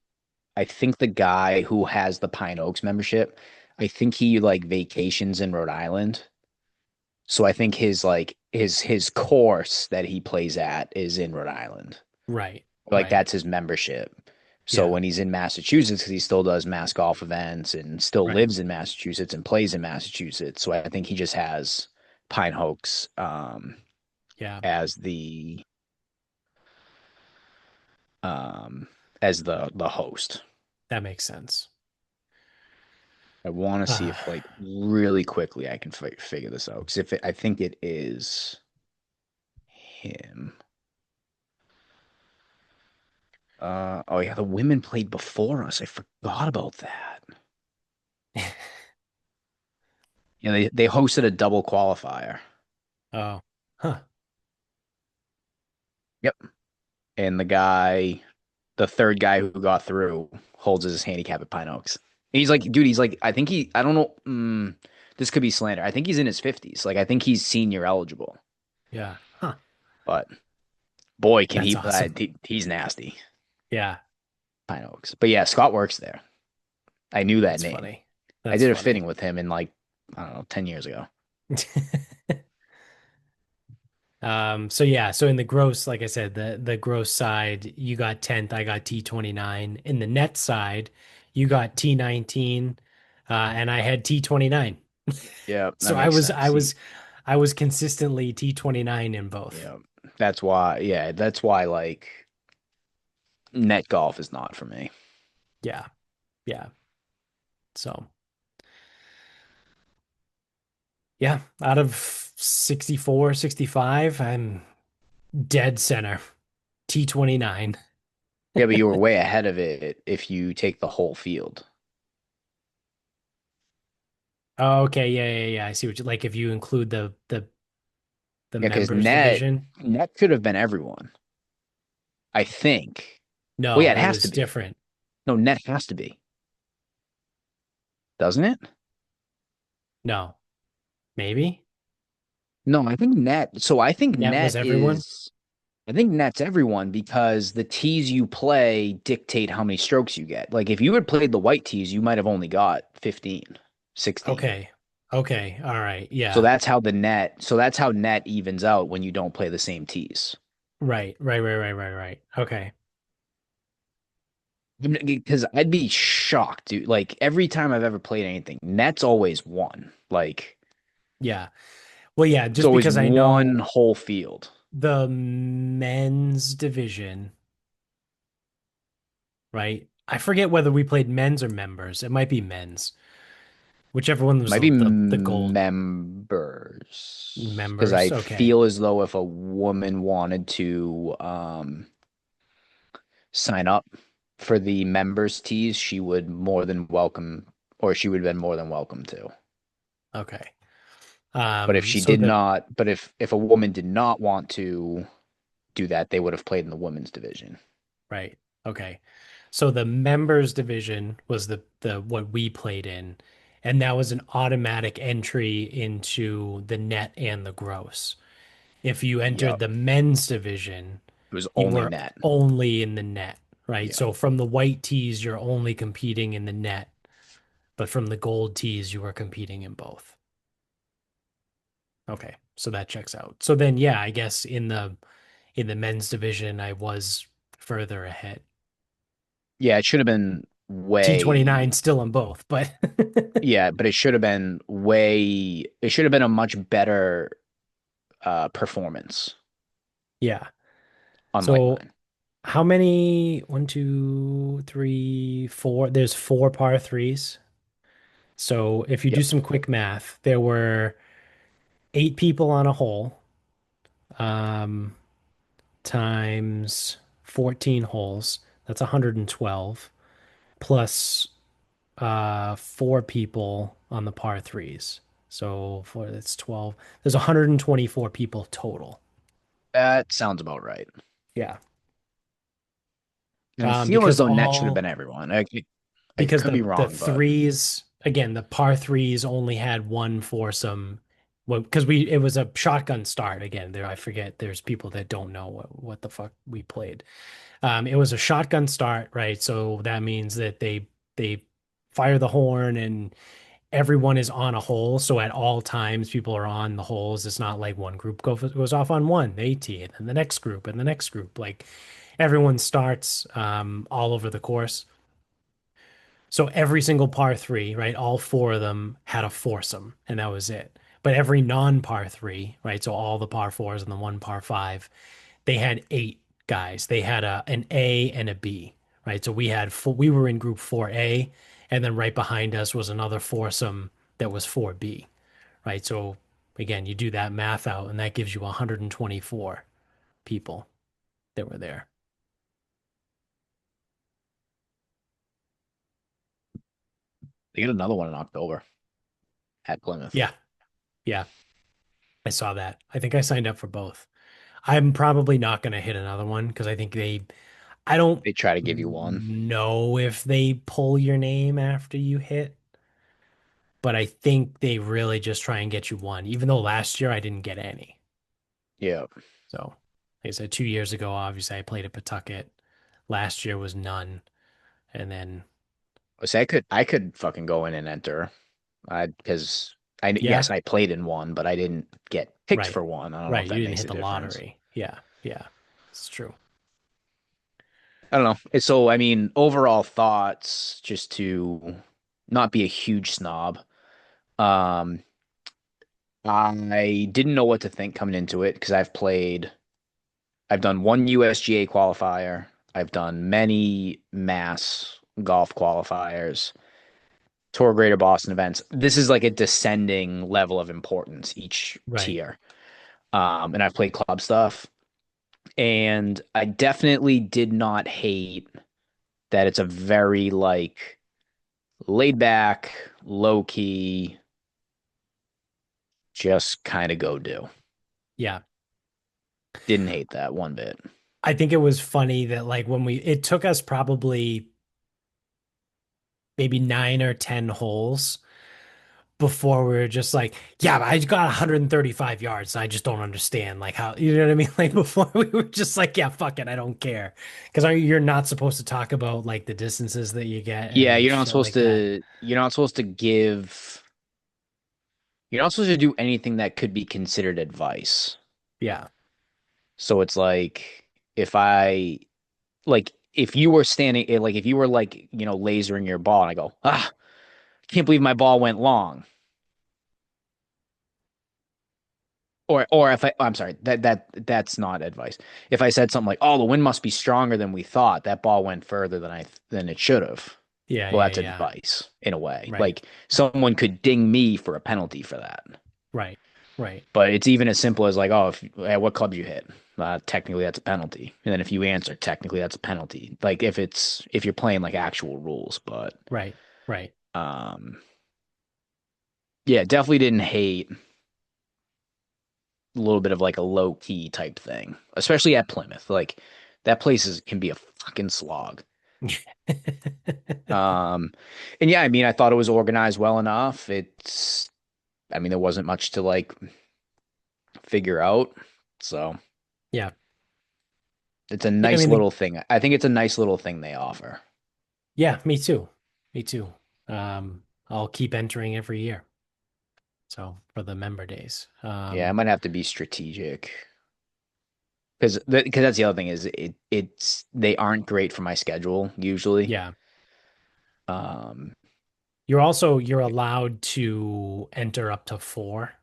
I think the guy who has the Pine Oaks membership, I think he like vacations in Rhode Island. So I think his course that he plays at is in Rhode Island. Right, Like right, that's his membership. So yeah, when he's in Massachusetts, because he still does mass golf events and still right, lives in Massachusetts and plays in Massachusetts. So I think he just has Pine Oaks yeah, as the um as the host. that makes sense. I want to see Uh, if like really quickly I can figure this out because I think it is him. Oh yeah, the women played before us. I forgot about that. Yeah, they hosted a double qualifier. oh, huh, Yep. And the third guy who got through holds his handicap at Pine Oaks. And he's like, dude, he's like, I don't know. This could be slander. I think he's in his 50s. Like, I think he's senior eligible. yeah, huh, But boy, can that's awesome. he's nasty. Yeah, Pine Oaks. But yeah, Scott works there. I knew that that's name. funny. I That's did a funny. fitting with him in like, I don't know, 10 years ago. So yeah, so in the gross, like I said, the gross side, you got 10th, I got T29. In the net side, you got T19, and I had T29. Yeah, that So makes sense. I was consistently T29 in both. Yeah. That's why like net golf is not for me. Yeah, yeah. So yeah, out of 64, 65, I'm dead center, T29. Yeah, but you were way ahead of it if you take the whole field. Oh, okay, yeah, yeah, yeah. I see what you like if you include the Yeah, because members net division. net should have been everyone, I think. Well, yeah, No, it it has to was be. different. No, net has to be, doesn't it? No, maybe No, I think net. So net was everyone. I think net's everyone because the tees you play dictate how many strokes you get. Like if you had played the white tees, you might have only got 15, 16. Okay. Okay. All right. So Yeah. that's how that's how net evens out when you don't play the same tees. Right. Right. Right. Right. Right. Right. Okay. Because I'd be shocked, dude. Like every time I've ever played anything, net's always won. Like Yeah. Well, yeah, it's just always because I one know whole field. the men's division, right? I forget whether we played men's or members. It might be men's, whichever one was Might be the gold members. Because members. I Okay. feel as though if a woman wanted to sign up for the members tees, she would more than welcome, or she would have been more than welcome to. Okay. But if she So did the not, but if a woman did not want to do that, they would have played in the women's division. right. Okay. So the members division was the what we played in, and that was an automatic entry into the net and the gross. If you entered Yep. the men's division, It was you only were net. only in the net, right? Yeah. So from the white tees, you're only competing in the net, but from the gold tees, you were competing in both. Okay, so that checks out. So then, yeah, I guess in the men's division, I was further ahead. Yeah, it should have been T29 way, still in both, but yeah, but it should have been a much better performance, yeah. unlike So mine. how many? One, two, three, four. There's four par threes. So if you do Yep. some quick math, there were eight people on a hole, um, times 14 holes. That's 112 plus four people on the par threes. So four, that's 12. There's 124 people total. That sounds about right. Yeah. And I feel as Because though net should have been all everyone. I because could be the wrong, but threes again, the par threes only had one foursome. Well, because we it was a shotgun start again. There, I forget. There's people that don't know what the fuck we played. It was a shotgun start, right? So that means that they fire the horn and everyone is on a hole. So at all times, people are on the holes. It's not like one group goes off on one, they tee, and then the next group and the next group. Like everyone starts all over the course. So every single par three, right? All four of them had a foursome, and that was it. But every non-par three, right? So all the par fours and the one par five, they had eight guys. They had an A and a B, right? So we were in group 4A, and then right behind us was another foursome that was 4B, right? So again, you do that math out, and that gives you 124 people that were there. they get another one in October at Plymouth. Yeah, yeah, I saw that. I think I signed up for both. I'm probably not going to hit another one because I don't They try to give you one. know if they pull your name after you hit, but I think they really just try and get you one, even though last year I didn't get any. Yeah. So, like I said, 2 years ago, obviously I played at Pawtucket. Last year was none. And then, So I could fucking go in and enter. I because yeah, yes, I played in one, but I didn't get picked right, for one. I don't know right. if You that didn't makes hit a the difference. lottery. Yeah, yeah, it's true. I don't know. So I mean, overall thoughts, just to not be a huge snob. Um, I didn't know what to think coming into it because I've done one USGA qualifier. I've done many mass golf qualifiers, Tour Greater Boston events. This is like a descending level of importance each Right. tier. And I've played club stuff. And I definitely did not hate that it's a very like laid back, low key. just kind of go do. Yeah. Didn't hate that one bit. I think it was funny that like it took us probably maybe 9 or 10 holes before we were just like, yeah, but I got 135 yards. So I just don't understand like how, you know what I mean? Like before we were just like, yeah, fuck it, I don't care. Because you're not supposed to talk about like the distances that you get Yeah, and shit like that. you're not supposed to give you're not supposed to do anything that could be considered advice. Yeah. So it's like if I like if you were like if you were like, lasering your ball and I go, can't believe my ball went long. Or if I'm sorry, that's not advice. If I said something like, "Oh, the wind must be stronger than we thought. That ball went further than it should have." Yeah. Well, Yeah. that's Yeah. advice in a way. Right. Like someone could ding me for a penalty for that. Right. Right. But it's even as simple as like, "Oh, at what club you hit?" Technically, that's a penalty. And then if you answer, technically, that's a penalty. Like if you're playing like actual rules, but Right. Right. um, yeah, definitely didn't hate a little bit of like a low key type thing, especially at Plymouth. Like that place can be a fucking slog. Um, and yeah, I mean, I thought it was organized well enough. I mean, there wasn't much to like figure out. So Yeah. it's a Yeah. I nice mean, little thing. I think it's a nice little thing they offer. yeah, me too. Me too. I'll keep entering every year. So for the member days. Yeah, I might have to be strategic because that's the other thing is they aren't great for my schedule usually. Yeah. Um, You're allowed to enter up to four,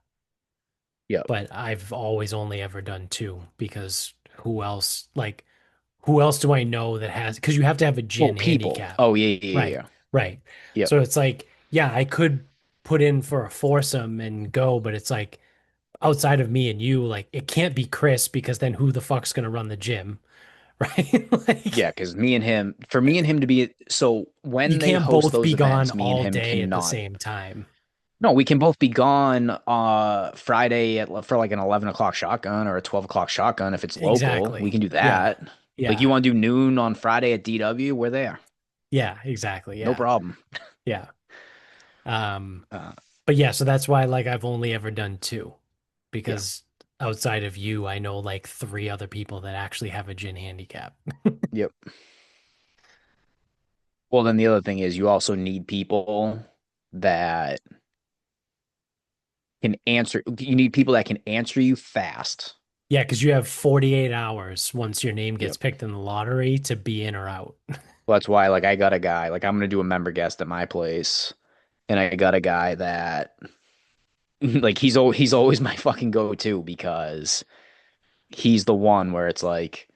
yep. but I've always only ever done two because who else do I know that has, because you have to have a Well, gin people. handicap. Oh yeah, yeah, yeah, Right. yeah. Right. Yep. So it's like, yeah, I could put in for a foursome and go, but it's like outside of me and you, like it can't be Chris because then who the fuck's gonna run the gym? Right? Yeah, Like because for me and him to be so you when they can't host both those be gone events, me and all him day at the cannot. same time. No, we can both be gone Friday for like an 11 o'clock shotgun or a 12 o'clock shotgun if it's local. We Exactly. can do Yeah. that. Like you Yeah. want to do noon on Friday at DW, we're there. Yeah, exactly. No Yeah. problem. Yeah. Um, Uh, but yeah, so that's why like I've only ever done two yeah. because outside of you, I know like three other people that actually have a gin handicap. Yep. Well, then the other thing is you also need people that can answer. You need people that can answer you fast. Yeah, because you have 48 hours once your name gets Yep. picked in the lottery to be in or out. Well, that's why like I got a guy, like I'm gonna do a member guest at my place. And I got a guy that like he's always my fucking go-to because he's the one where it's like,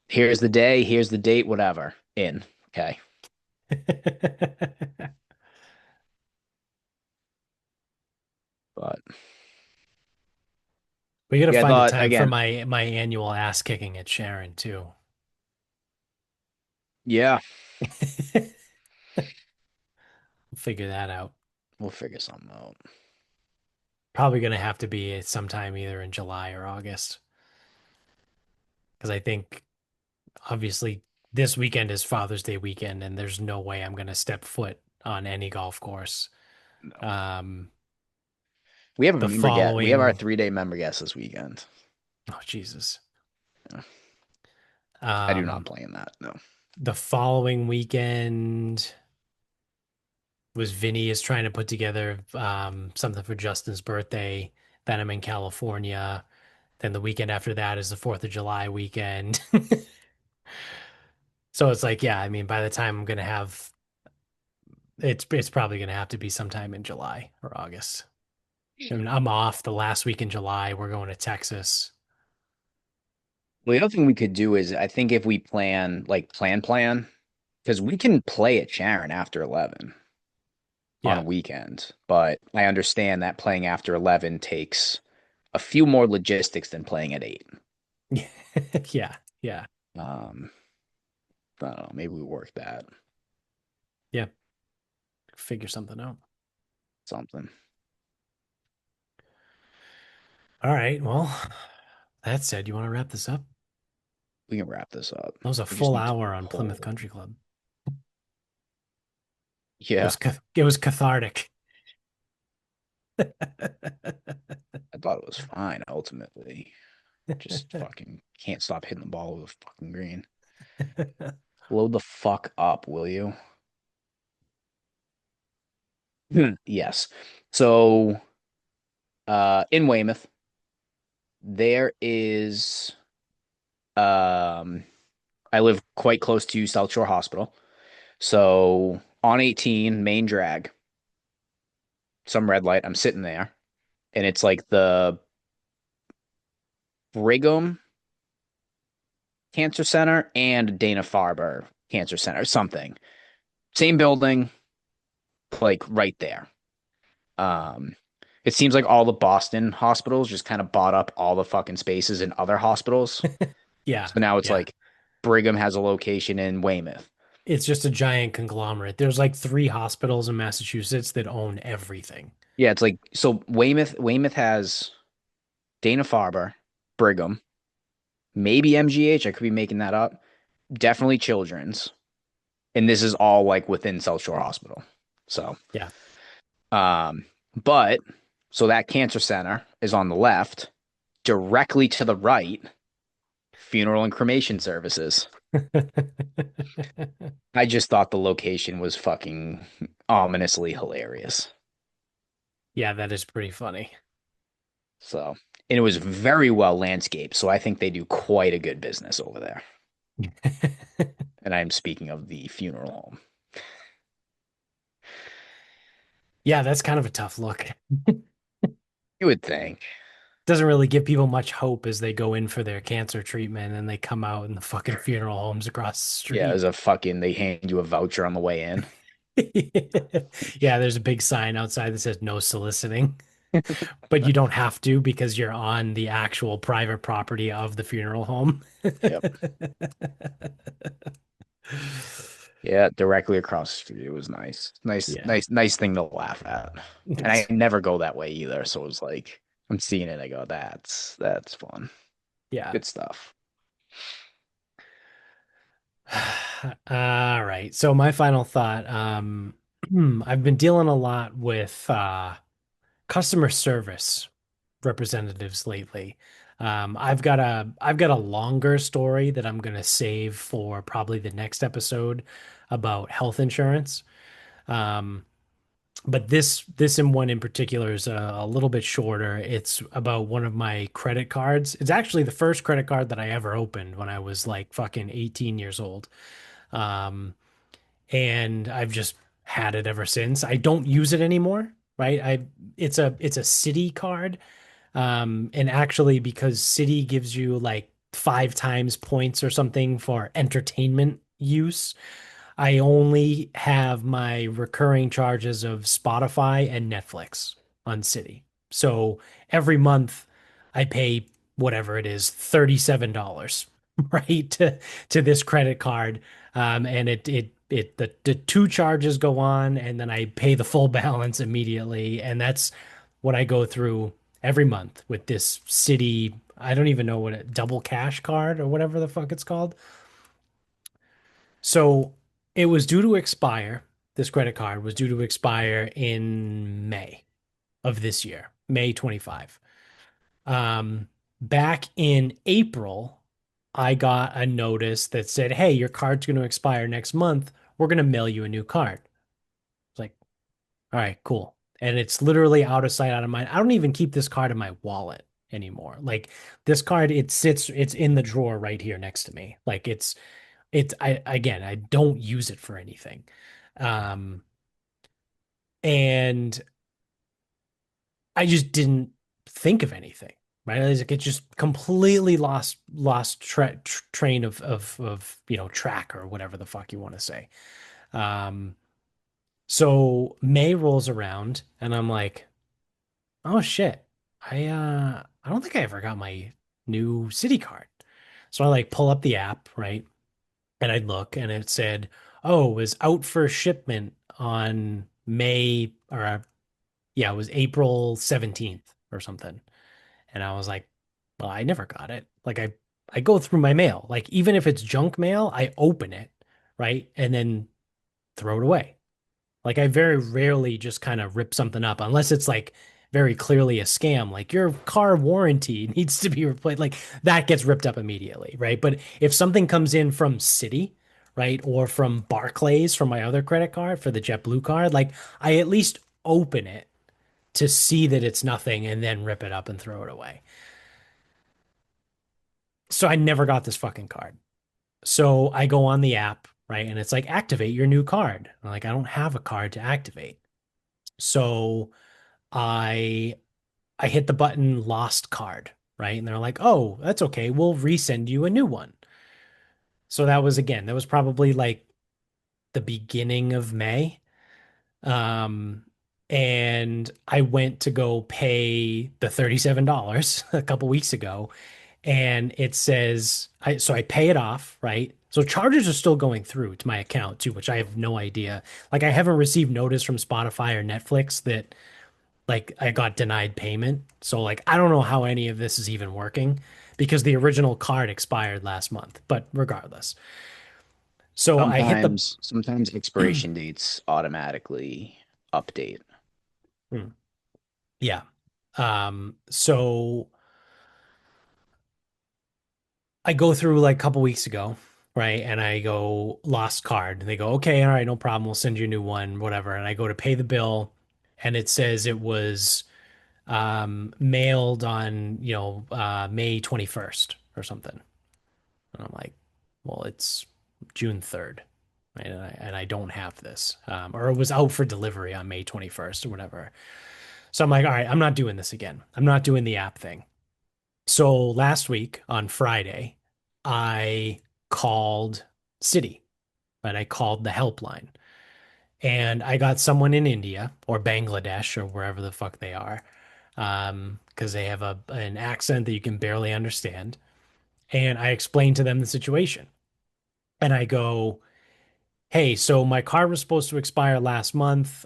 here's the day, here's the date, whatever. In. Okay. But We gotta yeah, I find a thought time for again, my annual ass kicking at Sharon too. yeah, Figure that out. we'll figure something out. Probably gonna have to be sometime either in July or August. Because I think obviously this weekend is Father's Day weekend, and there's no way I'm gonna step foot on any golf course. No. Um, We have a the member guest. We have our following, 3 day member guest this weekend. oh Jesus. Yeah. I do not Um, plan that. No. the following weekend was Vinny is trying to put together something for Justin's birthday. Then I'm in California. Then the weekend after that is the 4th of July weekend. So it's like, yeah, I mean, by the time I'm gonna have it's probably gonna have to be sometime in July or August. I mean, I'm off the last week in July. We're going to Texas. Well, the other thing we could do is I think if we plan, because we can play at Sharon after 11 on a Yeah. weekend, but I understand that playing after 11 takes a few more logistics than playing at 8. Yeah. Yeah. Um, I don't know, maybe we work that Yeah. Figure something out. something. All right. Well, that said, you want to wrap this up? We can wrap this up. That was a We just full need to hour on Plymouth pull. Country Club. Yeah, It was cathartic. I thought it was fine ultimately. Just fucking can't stop hitting the ball with fucking green. Load the fuck up, will you? Yes. So, in Weymouth, there is um I live quite close to South Shore Hospital. So on 18, main drag, some red light, I'm sitting there, and it's like the Brigham Cancer Center and Dana-Farber Cancer Center, something. Same building, like right there. Um, it seems like all the Boston hospitals just kind of bought up all the fucking spaces in other hospitals. Yeah, So now it's yeah. like Brigham has a location in Weymouth. It's just a giant conglomerate. There's like three hospitals in Massachusetts that own everything. Yeah, it's like so Weymouth has Dana-Farber, Brigham, maybe MGH. I could be making that up. Definitely Children's, and this is all like within South Shore Hospital. So, Yeah. um, but so that cancer center is on the left, directly to the right, funeral and cremation services. I just thought the location was fucking ominously hilarious. Yeah, that is pretty funny. So, and it was very well landscaped. So I think they do quite a good business over there. And I'm speaking of the funeral home. Yeah, that's kind of a tough look. You would think. Doesn't really give people much hope as they go in for their cancer treatment and they come out in the fucking funeral homes across the Yeah, street. there's a fucking, they hand you a voucher on the way in. Yeah, there's a big sign outside that says no soliciting, but you don't have to because you're on the actual private property of the funeral home. Yep. Yeah, directly across the street. It was nice. Yeah. Nice thing to laugh at. And I never go that way either. So it was like, I'm seeing it. I go, that's fun. Yeah. Good stuff. All right. So my final thought, I've been dealing a lot with customer service representatives lately. I've got a longer story that I'm gonna save for probably the next episode about health insurance. Um, but this in one in particular is a little bit shorter. It's about one of my credit cards. It's actually the first credit card that I ever opened when I was like fucking 18 years old. Um, and I've just had it ever since. I don't use it anymore, right? I it's a city card. And actually because city gives you like 5 times points or something for entertainment use, I only have my recurring charges of Spotify and Netflix on Citi. So every month I pay whatever it is, $37, right, to this credit card. And the two charges go on and then I pay the full balance immediately. And that's what I go through every month with this Citi, I don't even know what it, double cash card or whatever the fuck it's called. So it was due to expire. This credit card was due to expire in May of this year, May 25. Back in April, I got a notice that said, "Hey, your card's going to expire next month. We're going to mail you a new card." It's like, all right, cool. And it's literally out of sight, out of mind. I don't even keep this card in my wallet anymore. Like this card, it's in the drawer right here next to me. Like I again, I don't use it for anything. Um, and I just didn't think of anything, right? Like it just completely lost train of track or whatever the fuck you want to say. Um, so May rolls around and I'm like, oh shit, I don't think I ever got my new City card. So I like pull up the app, right? And I'd look and it said, oh, it was out for shipment on May or yeah, it was April 17th or something. And I was like, well, I never got it. Like I go through my mail. Like even if it's junk mail, I open it, right? And then throw it away. Like I very rarely just kind of rip something up unless it's like very clearly a scam, like your car warranty needs to be replaced. Like that gets ripped up immediately, right? But if something comes in from Citi, right, or from Barclays from my other credit card for the JetBlue card, like I at least open it to see that it's nothing and then rip it up and throw it away. So I never got this fucking card. So I go on the app, right, and it's like activate your new card. I'm like I don't have a card to activate. So I I hit the button lost card, right? And they're like, "Oh, that's okay. We'll resend you a new one." So that was again, that was probably like the beginning of May. Um, and I went to go pay the $37 a couple weeks ago, and it says I pay it off, right? So charges are still going through to my account too, which I have no idea. Like I haven't received notice from Spotify or Netflix that like I got denied payment. So like I don't know how any of this is even working because the original card expired last month. But regardless. So I hit the Sometimes expiration dates automatically update. Hmm. Yeah. So I go through like a couple weeks ago, right? And I go lost card. And they go, okay, all right, no problem. We'll send you a new one, whatever. And I go to pay the bill and it says it was mailed on, May 21st or something. And I'm like, well, it's June 3rd, right? And I don't have this. Or it was out for delivery on May 21st or whatever. So I'm like, all right, I'm not doing this again. I'm not doing the app thing. So last week on Friday, I called City, but I called the helpline and I got someone in India or Bangladesh or wherever the fuck they are, because they have an accent that you can barely understand. And I explained to them the situation. And I go, hey, so my card was supposed to expire last month.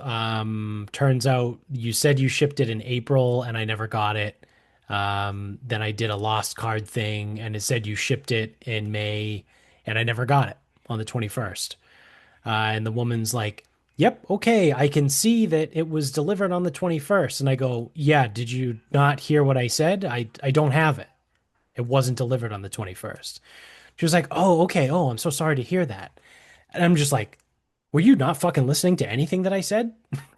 Turns out you said you shipped it in April and I never got it. Then I did a lost card thing and it said you shipped it in May and I never got it on the 21st. And the woman's like, yep, okay, I can see that it was delivered on the 21st. And I go, yeah, did you not hear what I said? I don't have it. It wasn't delivered on the 21st. She was like, oh, okay. Oh, I'm so sorry to hear that. And I'm just like, were you not fucking listening to anything that I said?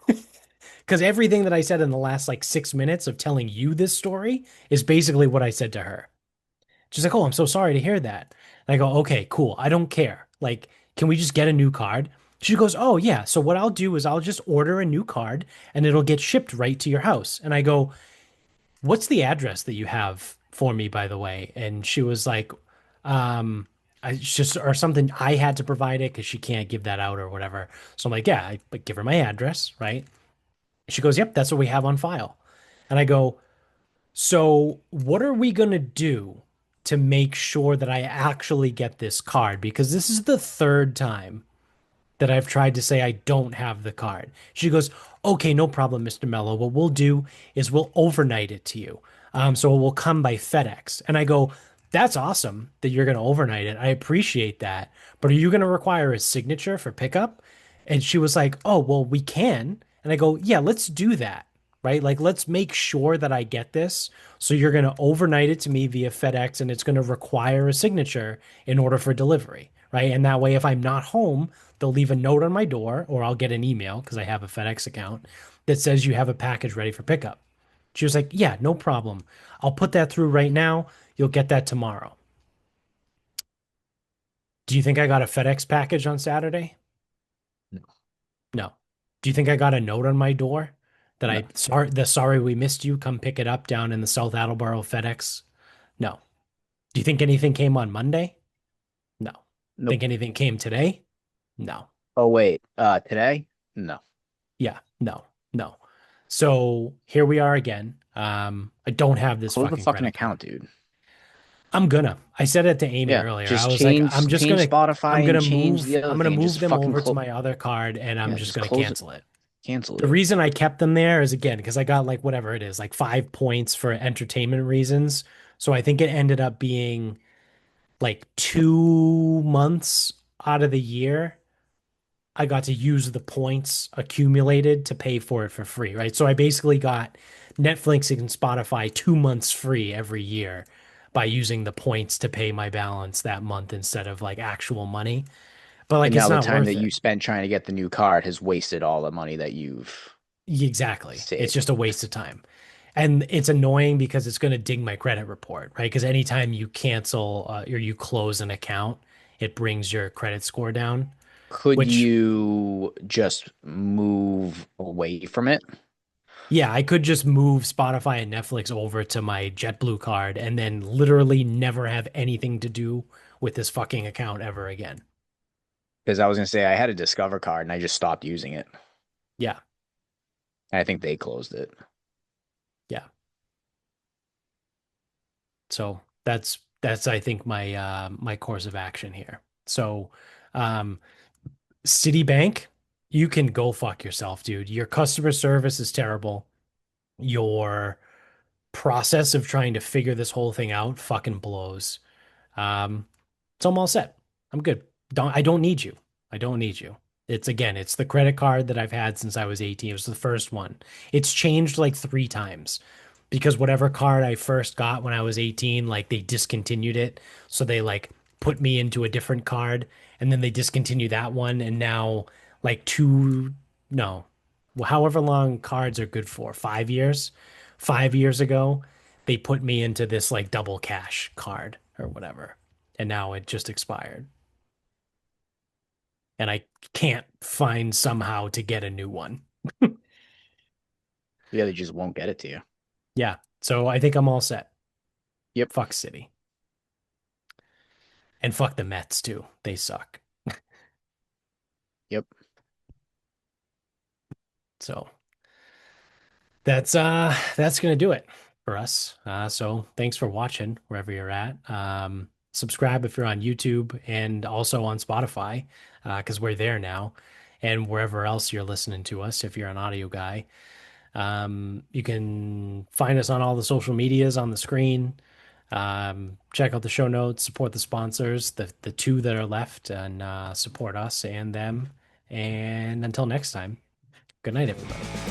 Because everything that I said in the last like 6 minutes of telling you this story is basically what I said to her. She's like, oh, I'm so sorry to hear that. And I go, okay, cool. I don't care. Like, can we just get a new card? She goes, oh, yeah. So what I'll do is I'll just order a new card and it'll get shipped right to your house. And I go, what's the address that you have for me, by the way? And she was like, I just or something I had to provide it because she can't give that out or whatever. So I'm like, yeah, I give her my address, right? She goes, yep, that's what we have on file. And I go, so what are we gonna do to make sure that I actually get this card? Because this is the third time that I've tried to say I don't have the card. She goes, okay, no problem, Mr. Mello. What we'll do is we'll overnight it to you. So it will come by FedEx. And I go, that's awesome that you're going to overnight it. I appreciate that. But are you going to require a signature for pickup? And she was like, oh, well, we can. And I go, yeah, let's do that. Right? Like, let's make sure that I get this. So you're going to overnight it to me via FedEx and it's going to require a signature in order for delivery. Right? And that way, if I'm not home, they'll leave a note on my door or I'll get an email because I have a FedEx account that says you have a package ready for pickup. She was like, yeah, no problem. I'll put that through right now. You'll get that tomorrow. Do you think I got a FedEx package on Saturday? No, No. Do you think I got a note on my door that no, sorry we missed you, come pick it up down in the South Attleboro FedEx? No. Do you think anything came on Monday? No. nope. Think anything came today? No. Oh wait, today? No. Yeah, no, no. So here we are again. I don't have this Close the fucking fucking credit card. account, dude. I'm gonna. I said it to Amy Yeah, earlier. I just was like, change I'm Spotify and gonna change the move. other I'm gonna thing and move just them fucking over to close. my other card, and I'm Yeah, just just gonna close it. cancel it. Canceled The it. reason I kept them there is again because I got like whatever it is, like 5 points for entertainment reasons. So I think it ended up being like 2 months out of the year I got to use the points accumulated to pay for it for free, right? So I basically got Netflix and Spotify 2 months free every year by using the points to pay my balance that month instead of like actual money. But And like it's now the not time that worth you it. spent trying to get the new card has wasted all the money that you've Exactly. It's saved. just a waste of time. And it's annoying because it's going to ding my credit report, right? Because anytime you cancel or you close an account, it brings your credit score down, Could which you just move away from it? yeah, I could just move Spotify and Netflix over to my JetBlue card and then literally never have anything to do with this fucking account ever again. Because I was gonna say I had a Discover card and I just stopped using it. Yeah, And I think they closed it. yeah. So that's I think my course of action here. So um Citibank, you can go fuck yourself, dude. Your customer service is terrible. Your process of trying to figure this whole thing out fucking blows. Um, so I'm all set. I'm good. I don't need you. I don't need you. It's again, it's the credit card that I've had since I was 18. It was the first one. It's changed like 3 times because whatever card I first got when I was 18, like they discontinued it. So they like put me into a different card and then they discontinued that one. And now like no, however long cards are good for, 5 years. 5 years ago, they put me into this like double cash card or whatever. And now it just expired. And I can't find somehow to get a new one. Yeah, they just won't get it to you. Yeah. So I think I'm all set. Yep. Fuck City. And fuck the Mets too. They suck. Yep. So that's gonna do it for us. So thanks for watching wherever you're at. Subscribe if you're on YouTube and also on Spotify, because we're there now, and wherever else you're listening to us if you're an audio guy. You can find us on all the social medias on the screen. Check out the show notes, support the sponsors, the two that are left, and support us and them. And until next time, good night, everybody.